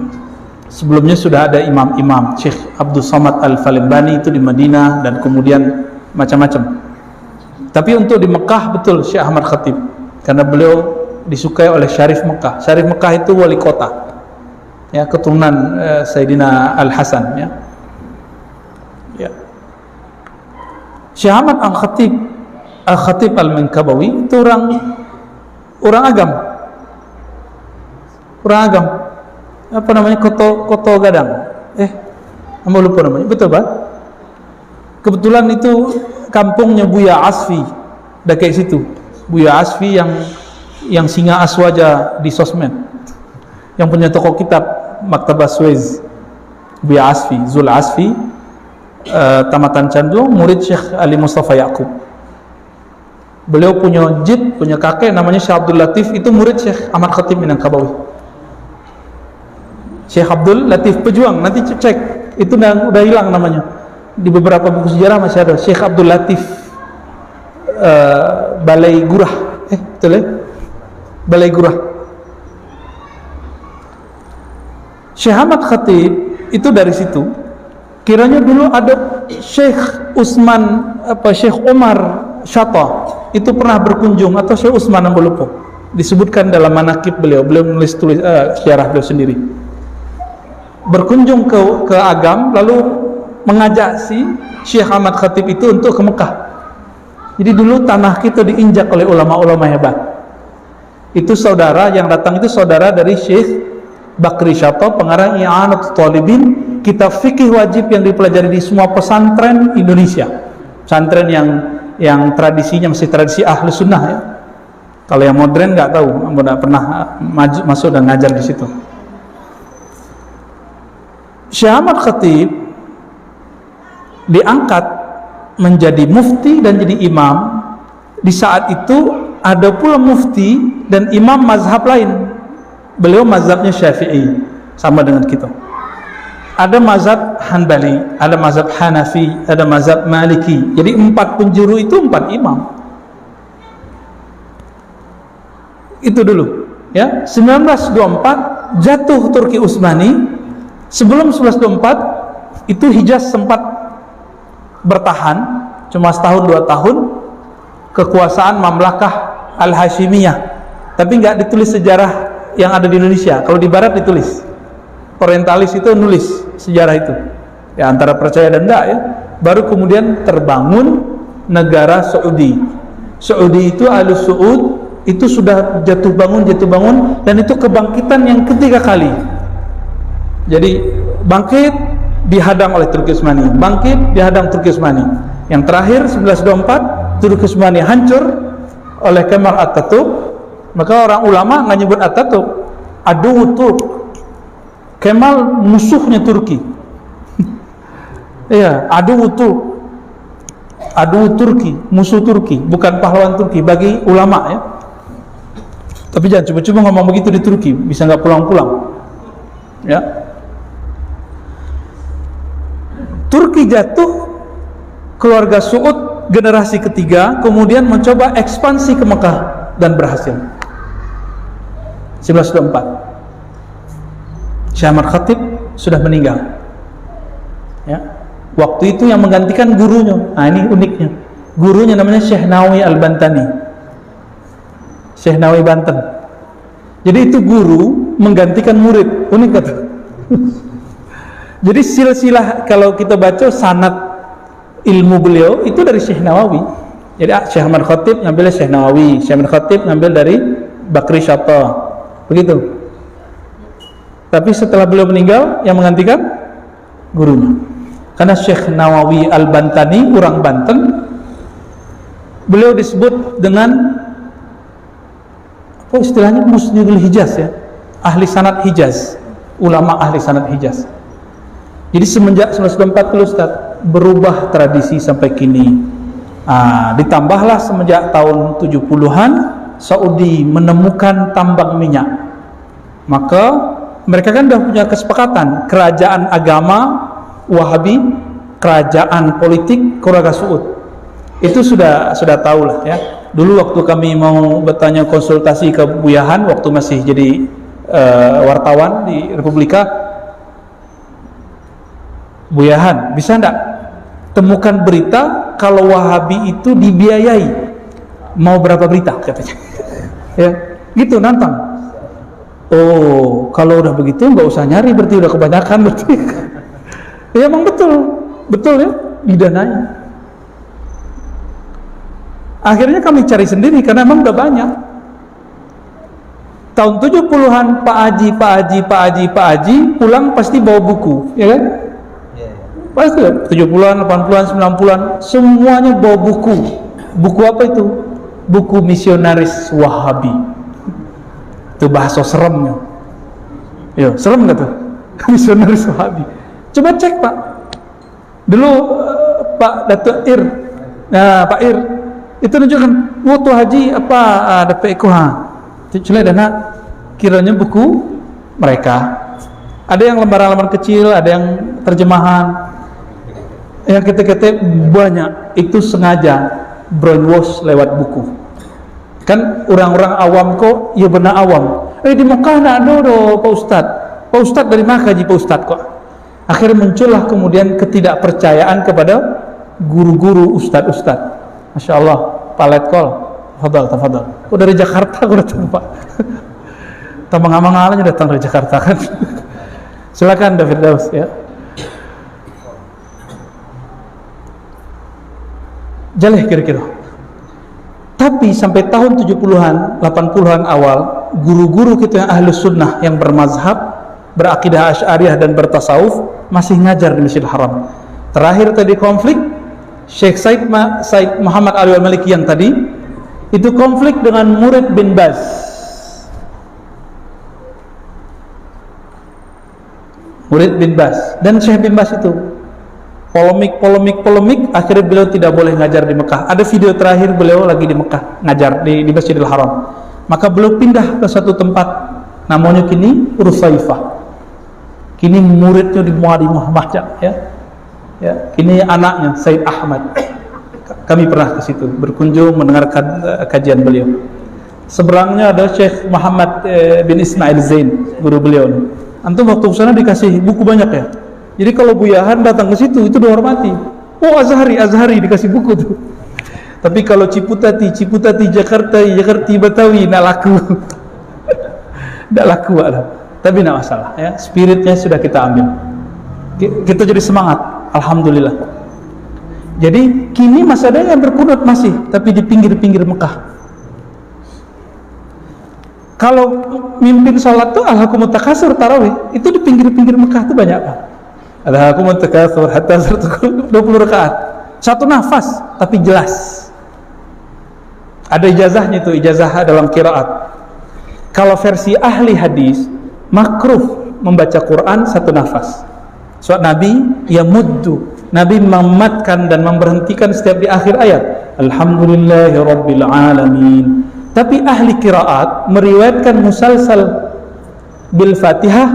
Speaker 1: Sebelumnya sudah ada imam-imam. Syekh Abdul Somad Al-Falimbani itu di Madinah dan kemudian macam-macam. Tapi untuk di Mekah betul Syekh Ahmad Khatib, karena beliau disukai oleh Syarif Mekah. Syarif Mekah itu wali kota, ya, keturunan Sayyidina Al-Hasan, ya. Syekh Ahmad Al-Khatib Al-Minkabawi itu orang agam. Apa namanya? Koto Gadang. Kamu lupa namanya. Betul, Pak? Kebetulan itu kampungnya Buya Asfi. Udah kayak situ. Buya Asfi yang singa aswaja di sosmed. Yang punya toko kitab Maktabah Suez. Buya Asfi, Zul Asfi. Tamatan Candu, murid Syekh Ali Mustafa Yaqub. Beliau punya jid, punya kakek namanya Syekh Abdul Latif, itu murid Syekh Ahmad Khatib Minangkabawi. Syekh Abdul Latif Pejuang, nanti cek, itu udah hilang namanya. Di beberapa buku sejarah masih ada Syekh Abdul Latif Balai Gurah. Betul ya? Balai Gurah. Syekh Ahmad Khatib itu dari situ. Kiranya dulu ada Syekh Syekh Umar Syata itu pernah berkunjung, atau Syekh Utsman yang lupa, disebutkan dalam manaqib beliau menulis syarah beliau sendiri, berkunjung ke Agam lalu mengajak si Syekh Ahmad Khatib itu untuk ke Mekah. Jadi dulu tanah kita diinjak oleh ulama-ulama hebat. Itu saudara yang datang itu saudara dari Syekh Bakri Syata, pengarang I'anatul Talibin, kitab fikih wajib yang dipelajari di semua pesantren Indonesia. Pesantren yang tradisinya masih tradisi ahli sunnah, ya. Kalau yang modern nggak tahu, nggak pernah masuk dan ngajar di situ. Syekh Ahmad Khatib diangkat menjadi mufti dan jadi imam. Di saat itu ada pula mufti dan imam mazhab lain. Beliau mazhabnya Syafi'i, sama dengan kita. Ada mazhab Hanbali, ada mazhab Hanafi, ada mazhab Maliki. Jadi 4 penjuru itu 4 imam. Itu dulu, ya. 1924 jatuh Turki Utsmani. Sebelum 1924 itu Hijaz sempat bertahan cuma setahun 2 tahun, kekuasaan Mamlakah Al-Hashimiyah. Tapi nggak ditulis sejarah yang ada di Indonesia. Kalau di Barat ditulis. Orientalis itu nulis sejarah itu, ya, antara percaya dan enggak, ya. Baru kemudian terbangun negara Saudi. Saudi itu Al Saud itu sudah jatuh bangun dan itu kebangkitan yang ketiga kali. Jadi bangkit dihadang oleh Turki Utsmani, bangkit dihadang Turki Utsmani. Yang terakhir 1924 Turki Utsmani hancur oleh Kemal Atatürk. Maka orang ulama nggak nyebut Atatürk, Adu Turk. Kemal musuhnya Turki. Iya, adu Turki, musuh Turki, bukan pahlawan Turki bagi ulama, ya. Tapi jangan coba-coba ngomong begitu di Turki, bisa nggak pulang-pulang, ya. Turki jatuh, keluarga Saud generasi ketiga kemudian mencoba ekspansi ke Mekah dan berhasil. 1924 Syekh Ahmad Khatib sudah meninggal, ya. Waktu itu yang menggantikan gurunya. Nah, ini uniknya. Gurunya namanya Syekh Nawawi Al-Bantani, Syekh Nawawi Banten. Jadi itu guru menggantikan murid, unik kata. Jadi silsilah kalau kita baca sanad ilmu beliau itu dari Syekh Nawawi. Jadi Syekh Ahmad Khatib ngambil Syekh Nawawi, Syekh Ahmad Khatib ngambil dari Bakri Syatta, begitu. Tapi setelah beliau meninggal, yang menggantikan gurunya. Karena Syekh Nawawi Al-Bantani orang Banten, beliau disebut dengan apa istilahnya, Musnidul Hijaz ya, ahli sanad Hijaz, ulama ahli sanad Hijaz. Jadi semenjak 1940 Ustaz, berubah tradisi sampai kini. Ditambahlah semenjak tahun 70-an Saudi menemukan tambang minyak. Maka mereka kan sudah punya kesepakatan, kerajaan agama Wahabi, kerajaan politik Keluarga Saud. Itu sudah tahu lah ya. Dulu waktu kami mau bertanya konsultasi ke Buyahan waktu masih jadi wartawan di Republika, Buyahan, bisa enggak temukan berita kalau Wahabi itu dibiayai? Mau berapa berita katanya? Ya, gitu nantang. Oh, kalau udah begitu nggak usah nyari, berarti udah kebanyakan berarti. Ya emang betul ya, didanai. Akhirnya kami cari sendiri karena emang udah banyak. Tahun 70-an Pak Haji pulang pasti bawa buku, ya kan? Pasti 70-an, 80-an, 90-an semuanya bawa buku. Buku apa itu? Buku misionaris Wahabi. Itu bahasa seremnya. Ya, serem nggak tuh? Misionaris Wahabi. Coba cek Pak. Dulu Pak Datuk Ir, Pak Ir itu nunjukkan waktu haji apa ada PEKO Cuma dana kiranya buku mereka. Ada yang lembaran-lembaran kecil, ada yang terjemahan. Yang kita banyak itu sengaja brainwash lewat buku. Kan orang-orang awam kok, ya benar awam. Di Mekah nak ada Pak Ustadz. Pak Ustadz dari mana Pak Ustadz kok? Akhirnya muncullah kemudian ketidakpercayaan kepada guru-guru ustadz-ustadz. Masya Allah, Pak Letkol, tafadhal. Kok dari Jakarta kok datang Pak? Tamang-amangannya datang dari Jakarta kan? Silakan David Daus ya. Jaleh kira-kira. Tapi sampai tahun 70-an, 80-an awal, guru-guru kita yang ahli sunnah yang bermazhab, berakidah Asy'ariyah dan bertasawuf masih ngajar di Masjidil Haram. Terakhir tadi konflik Syekh Said Muhammad Ali Al-Maliki yang tadi itu konflik dengan murid bin Baz. Murid bin Baz dan Syekh bin Baz itu polemik akhirnya beliau tidak boleh ngajar di Mekah. Ada video terakhir beliau lagi di Mekah ngajar di Masjidil Haram. Maka beliau pindah ke satu tempat namanya kini Rusaifah. Kini muridnya di Muadi Muhammad ya. Kini anaknya Said Ahmad. Kami pernah ke situ berkunjung mendengarkan kajian beliau. Seberangnya ada Syekh Muhammad bin Ismail Zain, guru beliau. Antum waktu sana dikasih buku banyak ya. Jadi kalau Buyahan datang ke situ itu dihormati. Oh Azhari dikasih buku tuh. Tapi kalau Ciputati Jakarta Betawi nak laku. Tidak laku lah. Tapi tidak masalah ya. Spiritnya sudah kita ambil. Kita jadi semangat. Alhamdulillah. Jadi kini masih ada yang berkunut masih, tapi di pinggir-pinggir Mekah. Kalau mimpin sholat tuh alhaakumut takasur tarawih itu di pinggir-pinggir Mekah tuh banyak Pak. Alhaakumut takasur hatta zurtumul 20 rakaat. Satu nafas tapi jelas. Ada ijazahnya itu, ijazah dalam qiraat. Kalau versi ahli hadis makruh membaca Quran satu nafas. Soal Nabi yamuddu, Nabi mematkan dan memberhentikan setiap di akhir ayat. Alhamdulillahirabbil alamin. Tapi ahli qiraat meriwayatkan musalsal bil Fatihah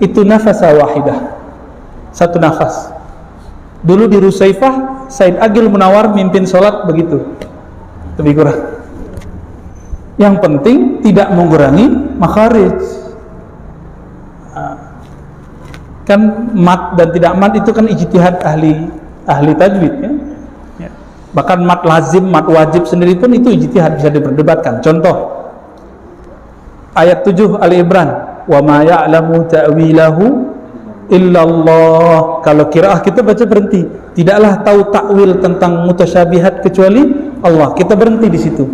Speaker 1: itu nafas wahidah. Satu nafas. Dulu di Rusaifah Said Agil Munawar mimpin salat begitu. Lebih kurang. Yang penting tidak mengurangi makharij. Kan mat dan tidak mat itu kan ijtihad ahli tajwid ya. Bahkan mat lazim, mat wajib sendiri pun itu ijtihad, bisa diperdebatkan. Contoh ayat 7 Ali Imran, wa ma ya'lamu ta'wilahu illallah. Kalau qiraah kita baca berhenti, tidaklah tahu takwil tentang mutasyabihat kecuali Allah, kita berhenti di situ.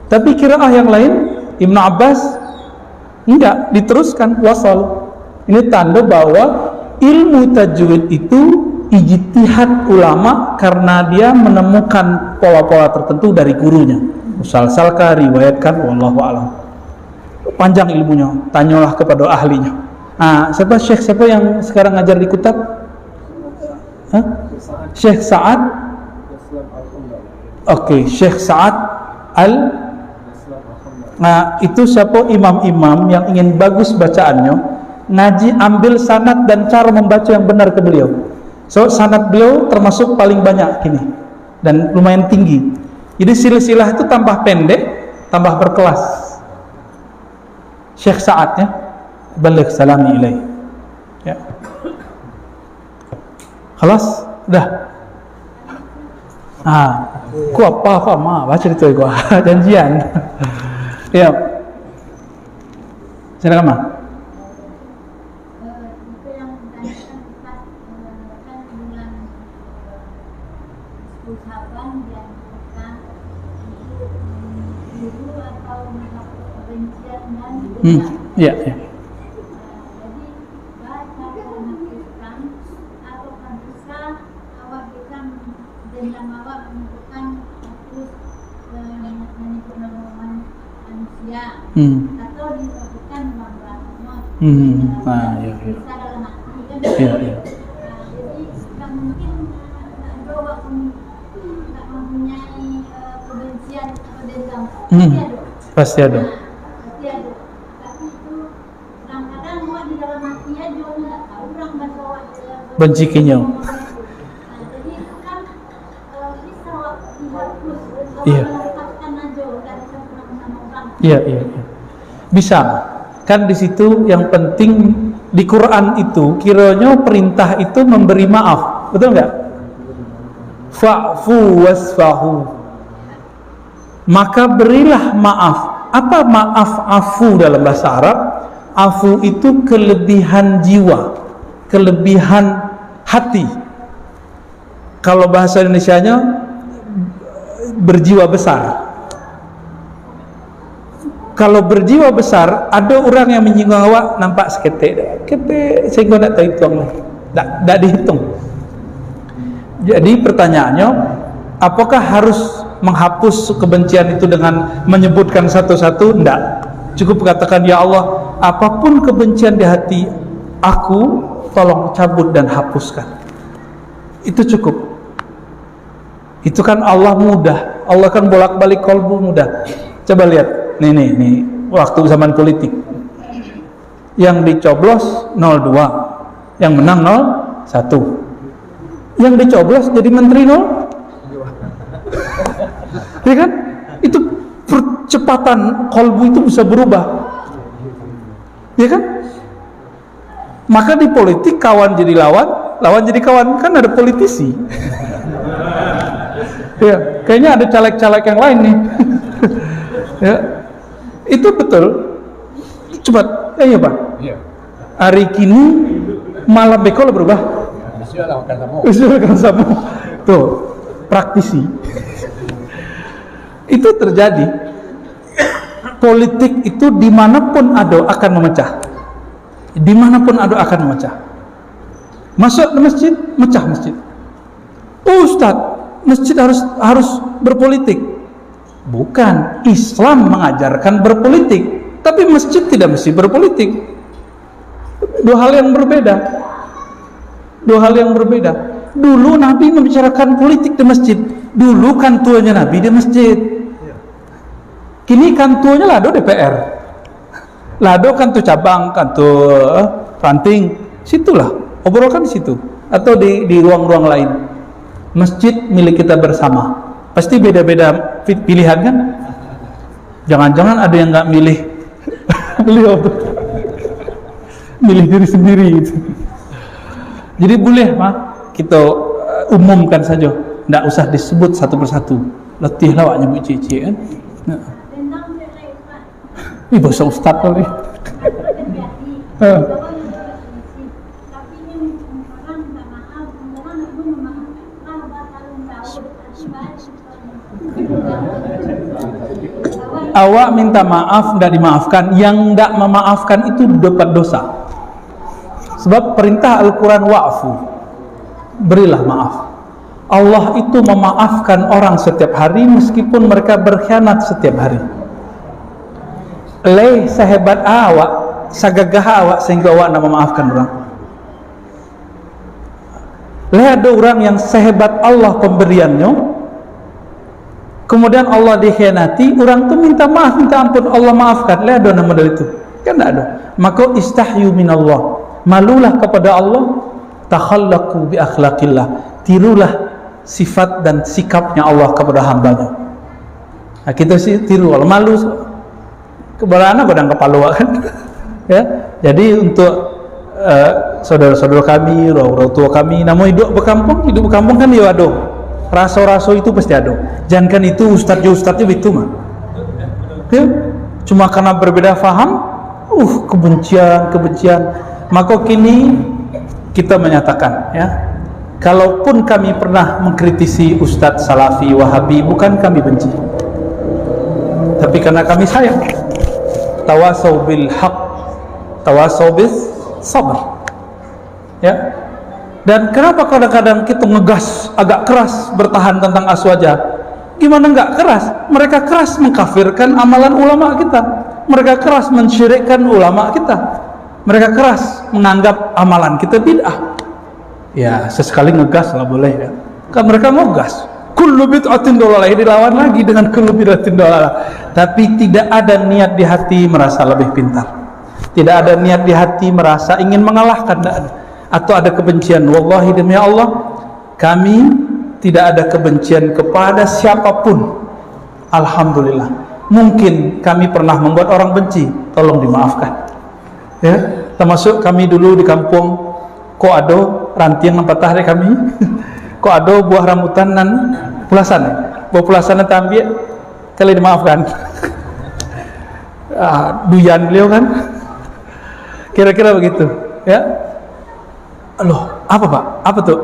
Speaker 1: Tapi qiraah yang lain, Ibnu Abbas enggak, diteruskan wasal. Ini tanda bahwa ilmu tajwid itu ijtihad ulama karena dia menemukan pola-pola tertentu dari gurunya. Musalsalkan, riwayatkan, wallahu a'lam. Panjang ilmunya, tanyalah kepada ahlinya. Siapa Syekh siapa yang sekarang ngajar di Kutab? Syekh Sa'ad. Oke, Syekh Sa'ad itu siapa imam-imam yang ingin bagus bacaannya, ngaji ambil sanad dan cara membaca yang benar ke beliau. So sanad beliau termasuk paling banyak kini dan lumayan tinggi. Jadi silsilah itu tambah pendek, tambah berkelas. Syekh Sa'ad ya, balik salami ilaih. Ya. Khalas, dah. Ku apa baca itu gua janjian. Ya. Silakan Ma. Ya.
Speaker 4: Jadi baca dan menghapuskan ataukah bisa awak bisa dengan awak menentukan hapus menyebut nama manusia atau disebutkan nama
Speaker 1: Ya.
Speaker 4: bisa dalam arti kan
Speaker 1: Ya.
Speaker 4: jadi kan mungkin awak tak mempunyai kebencian atau dendam
Speaker 1: Pasti ada. Benci kinyau.
Speaker 4: Jadi kan bisa dihapus.
Speaker 1: Iya. Iya. Bisa. Kan di situ yang penting di Quran itu kiranya perintah itu memberi maaf, betul nggak? Fa'fu wasfahu. Maka berilah maaf. Apa maaf afu dalam bahasa Arab? Afu itu kelebihan jiwa, kelebihan hati. Kalau bahasa Indonesianya berjiwa besar. Kalau berjiwa besar, ada orang yang menyinggung awak nampak seketik, sehingga tak terhitung, tak dihitung. Jadi pertanyaannya, apakah harus menghapus kebencian itu dengan menyebutkan satu-satu? Tidak. Cukup katakan, ya Allah, apapun kebencian di hati aku, tolong cabut dan hapuskan. Itu cukup. Itu kan Allah mudah. Allah kan bolak-balik kolbu mudah. Coba lihat, nih waktu zaman politik. Yang dicoblos 02, yang menang 01. Yang dicoblos jadi menteri 0. Ya kan? Itu percepatan kolbu itu bisa berubah. Ya kan? Maka di politik kawan jadi lawan, lawan jadi kawan, kan ada politisi. Ya, kayaknya ada caleg-caleg yang lain nih. Ya, itu betul. Coba, ya Pak. Iya. Hari kini malam bekol berubah. Usul akan sama. Tuh, praktisi. Itu terjadi. Politik itu dimanapun ada akan memecah. Dimanapun ada akan memecah. Masuk ke masjid, mecah masjid. Ustaz, masjid harus berpolitik. Bukan, Islam mengajarkan berpolitik, tapi masjid tidak mesti berpolitik. Dua hal yang berbeda. Dulu Nabi membicarakan politik di masjid. Dulu kan tuanya Nabi di masjid. Kini kan tuanya lado DPR. Lado kan tuh cabang, kan tuh ranting. Situlah, obrolan di situ atau di ruang-ruang lain. Masjid milik kita bersama. Pasti beda-beda pilihan kan? Jangan-jangan ada yang nggak milih milih diri sendiri gitu. Jadi boleh kita umumkan saja tidak usah disebut satu persatu. Letih lah awak nyebut cici kan. Nah. Ih, bahasa ustaz kali. Awak minta maaf, tidak dimaafkan. Yang tidak memaafkan itu dapat dosa. Sebab perintah Al-Quran wa'fu, berilah maaf. Allah itu memaafkan orang setiap hari meskipun mereka berkhianat setiap hari. Leh sehebat awak, sagagah awak sehingga awak nak memaafkan orang. Leh ada orang yang sehebat Allah pemberiannya, kemudian Allah dikhianati, orang tu minta maaf, minta ampun, Allah maafkan. Leh ada nama dari itu? Kan tidak ada. Maka istahyu minallah, malulah kepada Allah, takhallaqu bi akhlaqillah, tirulah sifat dan sikapnya Allah kepada hambanya. Nah, kita sih tiru Allah, malu keberana badang kepala kan. Ya, jadi untuk saudara-saudara kami, orang tua kami, namun hidup berkampung kan dia ada. Raso-raso itu pasti ada. Jangankan itu ustadznya itu mah. Ya, cuma karena berbeda faham, kebencian. Maka kini kita menyatakan, ya, kalaupun kami pernah mengkritisi Ustadz Salafi, Wahabi, bukan kami benci, tapi karena kami sayang. Tawasau bil haq, tawasau bis sabar. Ya. Dan kenapa kadang-kadang kita ngegas agak keras bertahan tentang aswaja? Gimana enggak keras? Mereka keras mengkafirkan amalan ulama kita. Mereka keras mensyirikkan ulama kita. Mereka keras menganggap amalan kita bid'ah. Ya, sesekali ngegas lah boleh ya. Kan mereka ngegas. Kullu bid'atin dolalah, dilawan lagi dengan kullu bid'atin dolalah. Tapi tidak ada niat di hati merasa lebih pintar. Tidak ada niat di hati merasa ingin mengalahkan, tidak ada. Atau ada kebencian. Wallahi demi Allah, kami tidak ada kebencian kepada siapapun. Alhamdulillah. Mungkin kami pernah membuat orang benci, tolong dimaafkan. Ya, termasuk kami dulu di kampung kok ada rantiang patah dari kami. Kok ada buah rambutan nan pulasan. Buah pulasan nanti ambil, kali dimaafkan. Duyan beliau kan. Kira-kira begitu, ya. Loh, apa Pak? Apa tuh?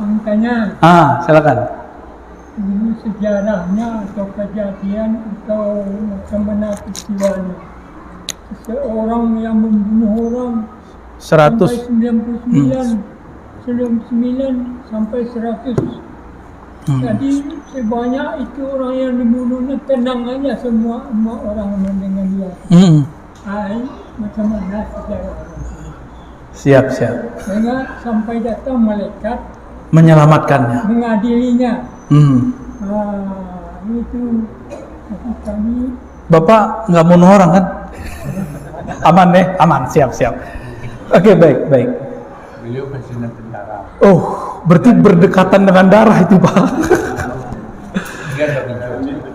Speaker 5: Makanya
Speaker 1: Silakan.
Speaker 5: ini sejarahnya atau kejadian atau bagaimana peristiwanya. Seseorang yang membunuh orang
Speaker 1: 100
Speaker 5: sampai 99 sampai 100. Jadi sebanyak itu orang yang dibunuhnya, tenang aja semua orang dengan dia. Macam mana sejarah?
Speaker 1: Siap.
Speaker 5: Sehingga sampai datang malaikat
Speaker 1: Menyelamatkannya.
Speaker 5: mengadilinya. Itu kami.
Speaker 1: Bapak nggak bunuh orang kan? Aman deh, aman. Siap. Oke, baik.
Speaker 2: Beliau pensiunan tentara.
Speaker 1: Oh, berarti berdekatan dengan darah itu Pak.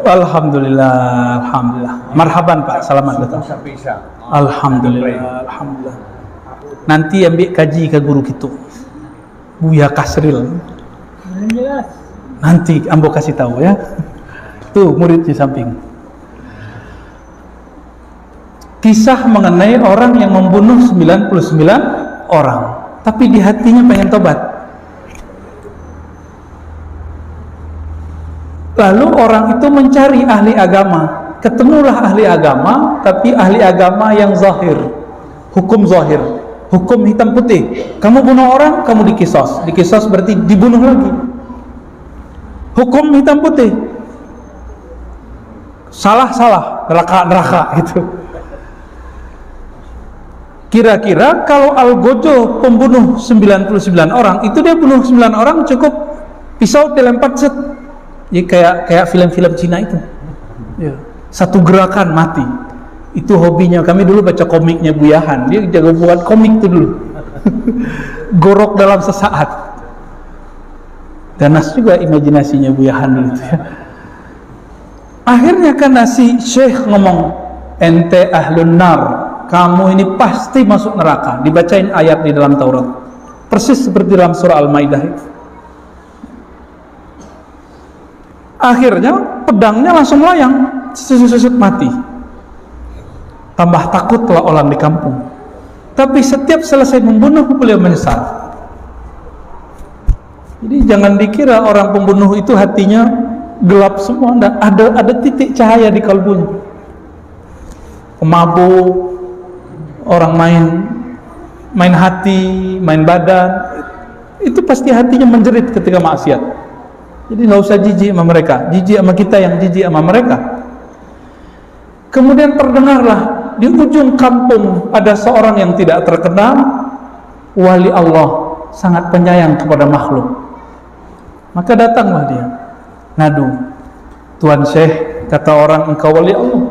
Speaker 1: Alhamdulillah. Marhaban Pak, selamat datang. Alhamdulillah. Nanti ambil kaji ke guru kita, Buya Kasril.
Speaker 5: Jelas.
Speaker 1: Nanti ambo kasih tahu ya. Tuh murid di samping. Kisah mengenai orang yang membunuh 99 orang, tapi di hatinya pengen tobat. Lalu orang itu mencari ahli agama. Ketemulah ahli agama, tapi ahli agama yang zahir, hukum zahir, hukum hitam putih. Kamu bunuh orang, kamu dikisos. Dikisos berarti dibunuh lagi. Hukum hitam putih. Salah, neraka gitu. Kira-kira kalau Algojo pembunuh 99 orang, itu dia bunuh 9 orang cukup pisau dilempar set. Ya, kayak film-film Cina itu. Ya. Satu gerakan mati. Itu hobinya. Kami dulu baca komiknya Buyahan. Dia jago buat komik itu dulu. Gorok dalam sesaat. Ganas juga imajinasinya Buyahan dulu ya. Akhirnya kan si Syekh ngomong, ente ahlun nar, kamu ini pasti masuk neraka. Dibacain ayat di dalam Taurat, persis seperti dalam surah Al-Maidah itu. Akhirnya pedangnya langsung melayang, susut mati. Tambah takutlah orang di kampung. Tapi setiap selesai membunuh, beliau menyesal. Jadi jangan dikira orang pembunuh itu hatinya gelap semua. Ada titik cahaya di kalbunya. Pemabuk, orang main hati, main badan, itu pasti hatinya menjerit ketika maksiat. Jadi nggak usah jijik sama mereka, jijik sama kita yang jijik sama mereka. Kemudian terdengarlah di ujung kampung ada seorang yang tidak terkenal, wali Allah, sangat penyayang kepada makhluk. Maka datanglah dia, ngadu, Tuan Syekh, kata orang, engkau wali Allah.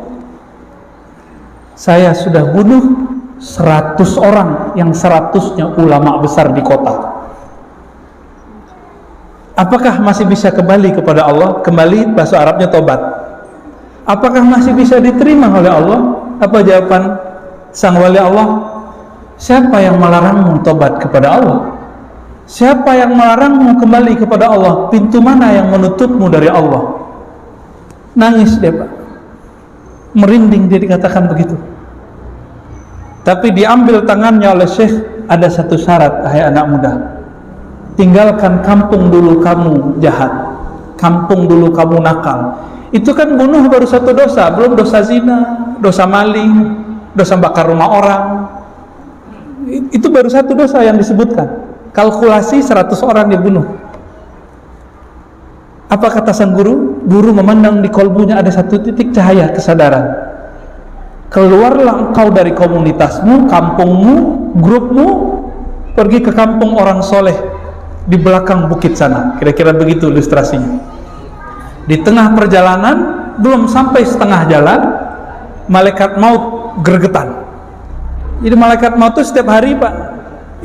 Speaker 1: Saya sudah bunuh 100 orang, yang 100-nya ulama besar di kota. Apakah masih bisa kembali kepada Allah? Kembali bahasa Arabnya tobat. Apakah masih bisa diterima oleh Allah? Apa jawaban sang wali Allah? Siapa yang melarangmu tobat kepada Allah? Siapa yang melarangmu kembali kepada Allah? Pintu mana yang menutupmu dari Allah? Nangis dia, Pak. Merinding dia dikatakan begitu. Tapi diambil tangannya oleh Syekh, ada satu syarat, hai anak muda. Tinggalkan kampung dulu kamu jahat, kampung dulu kamu nakal. Itu kan bunuh baru satu dosa, belum dosa zina, dosa maling, dosa bakar rumah orang. Itu baru satu dosa yang disebutkan. Kalkulasi 100 orang dibunuh. Apa kata sang guru? Guru memandang di kolbunya ada satu titik cahaya kesadaran. Keluarlah engkau dari komunitasmu, kampungmu, grupmu, pergi ke kampung orang soleh di belakang bukit sana. Kira-kira begitu ilustrasinya. Di tengah perjalanan, belum sampai setengah jalan, malaikat maut gregetan. Jadi malaikat maut itu setiap hari, Pak,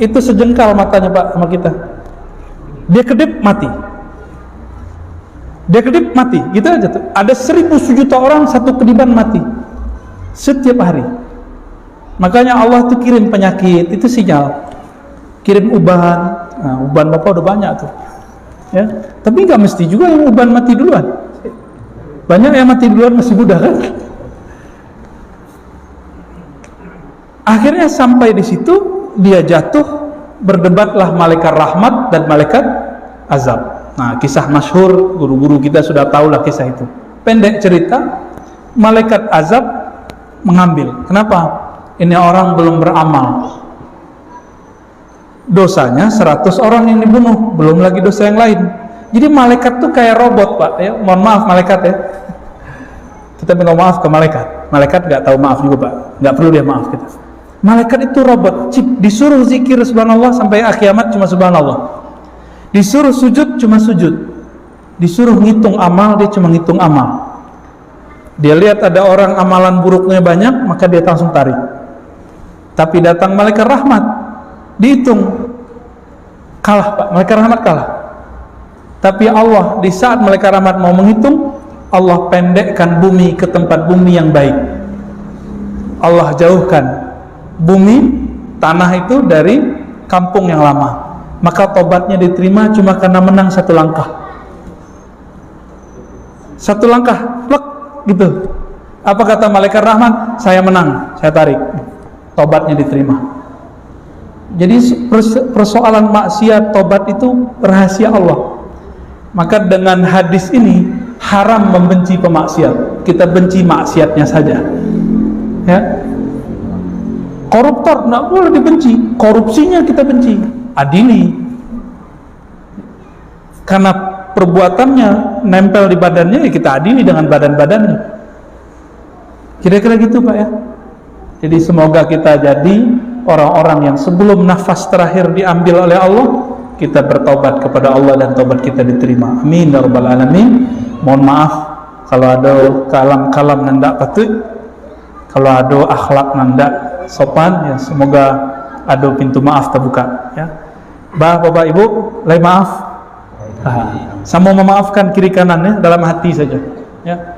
Speaker 1: itu sejengkal matanya, Pak, sama kita. Dia kedip mati. Dia kedip mati, gitu aja tuh. Ada 1000 sejuta orang satu kediban mati setiap hari. Makanya Allah tuh kirim penyakit, itu sinyal. Kirim uban. Nah, uban Bapak udah banyak tuh, ya. Tapi nggak mesti juga yang uban mati duluan. Banyak yang mati duluan masih muda kan. Akhirnya sampai di situ dia jatuh, berdebatlah malaikat rahmat dan malaikat azab. Nah, kisah masyhur, guru-guru kita sudah tahu lah kisah itu. Pendek cerita, malaikat azab mengambil. Kenapa? Ini orang belum beramal. Dosanya 100 orang yang dibunuh, belum lagi dosa yang lain. Jadi malaikat tuh kayak robot, Pak, ya. Mohon maaf malaikat, ya. Kita minta maaf ke malaikat. Malaikat nggak tahu maaf juga, Pak. Nggak perlu dia maaf kita. Malaikat itu robot, chip. Disuruh zikir subhanallah sampai kiamat cuma subhanallah. Disuruh sujud cuma sujud. Disuruh ngitung amal, dia cuma ngitung amal. Dia lihat ada orang amalan buruknya banyak, maka dia langsung tarik. Tapi datang malaikat rahmat, dihitung, kalah, Pak, malaikat rahmat kalah. Tapi Allah di saat malaikat rahmat mau menghitung, Allah pendekkan bumi ke tempat bumi yang baik. Allah jauhkan bumi, tanah itu dari kampung yang lama. Maka tobatnya diterima cuma karena menang satu langkah. Satu langkah, plek, gitu. Apa kata malaikat rahmat? Saya menang, saya tarik. Tobatnya diterima. Jadi persoalan maksiat, tobat itu rahasia Allah. Maka dengan hadis ini haram membenci pemaksiat. Kita benci maksiatnya saja. Ya. Koruptor tidak boleh dibenci, korupsinya kita benci, adili. Karena perbuatannya nempel di badannya, ya kita adili dengan badan-badannya. Kira-kira gitu, Pak, ya. Jadi semoga kita jadi orang-orang yang sebelum nafas terakhir diambil oleh Allah, kita bertobat kepada Allah dan tobat kita diterima. Amin ya rabbal alamin. Mohon maaf kalau ada kalam-kalam nanda patut, kalau ada akhlak nanda sopan, ya semoga ada pintu maaf terbuka, ya. Bapak Ibu, lain maaf. Sama memaafkan kiri kanannya dalam hati saja, ya.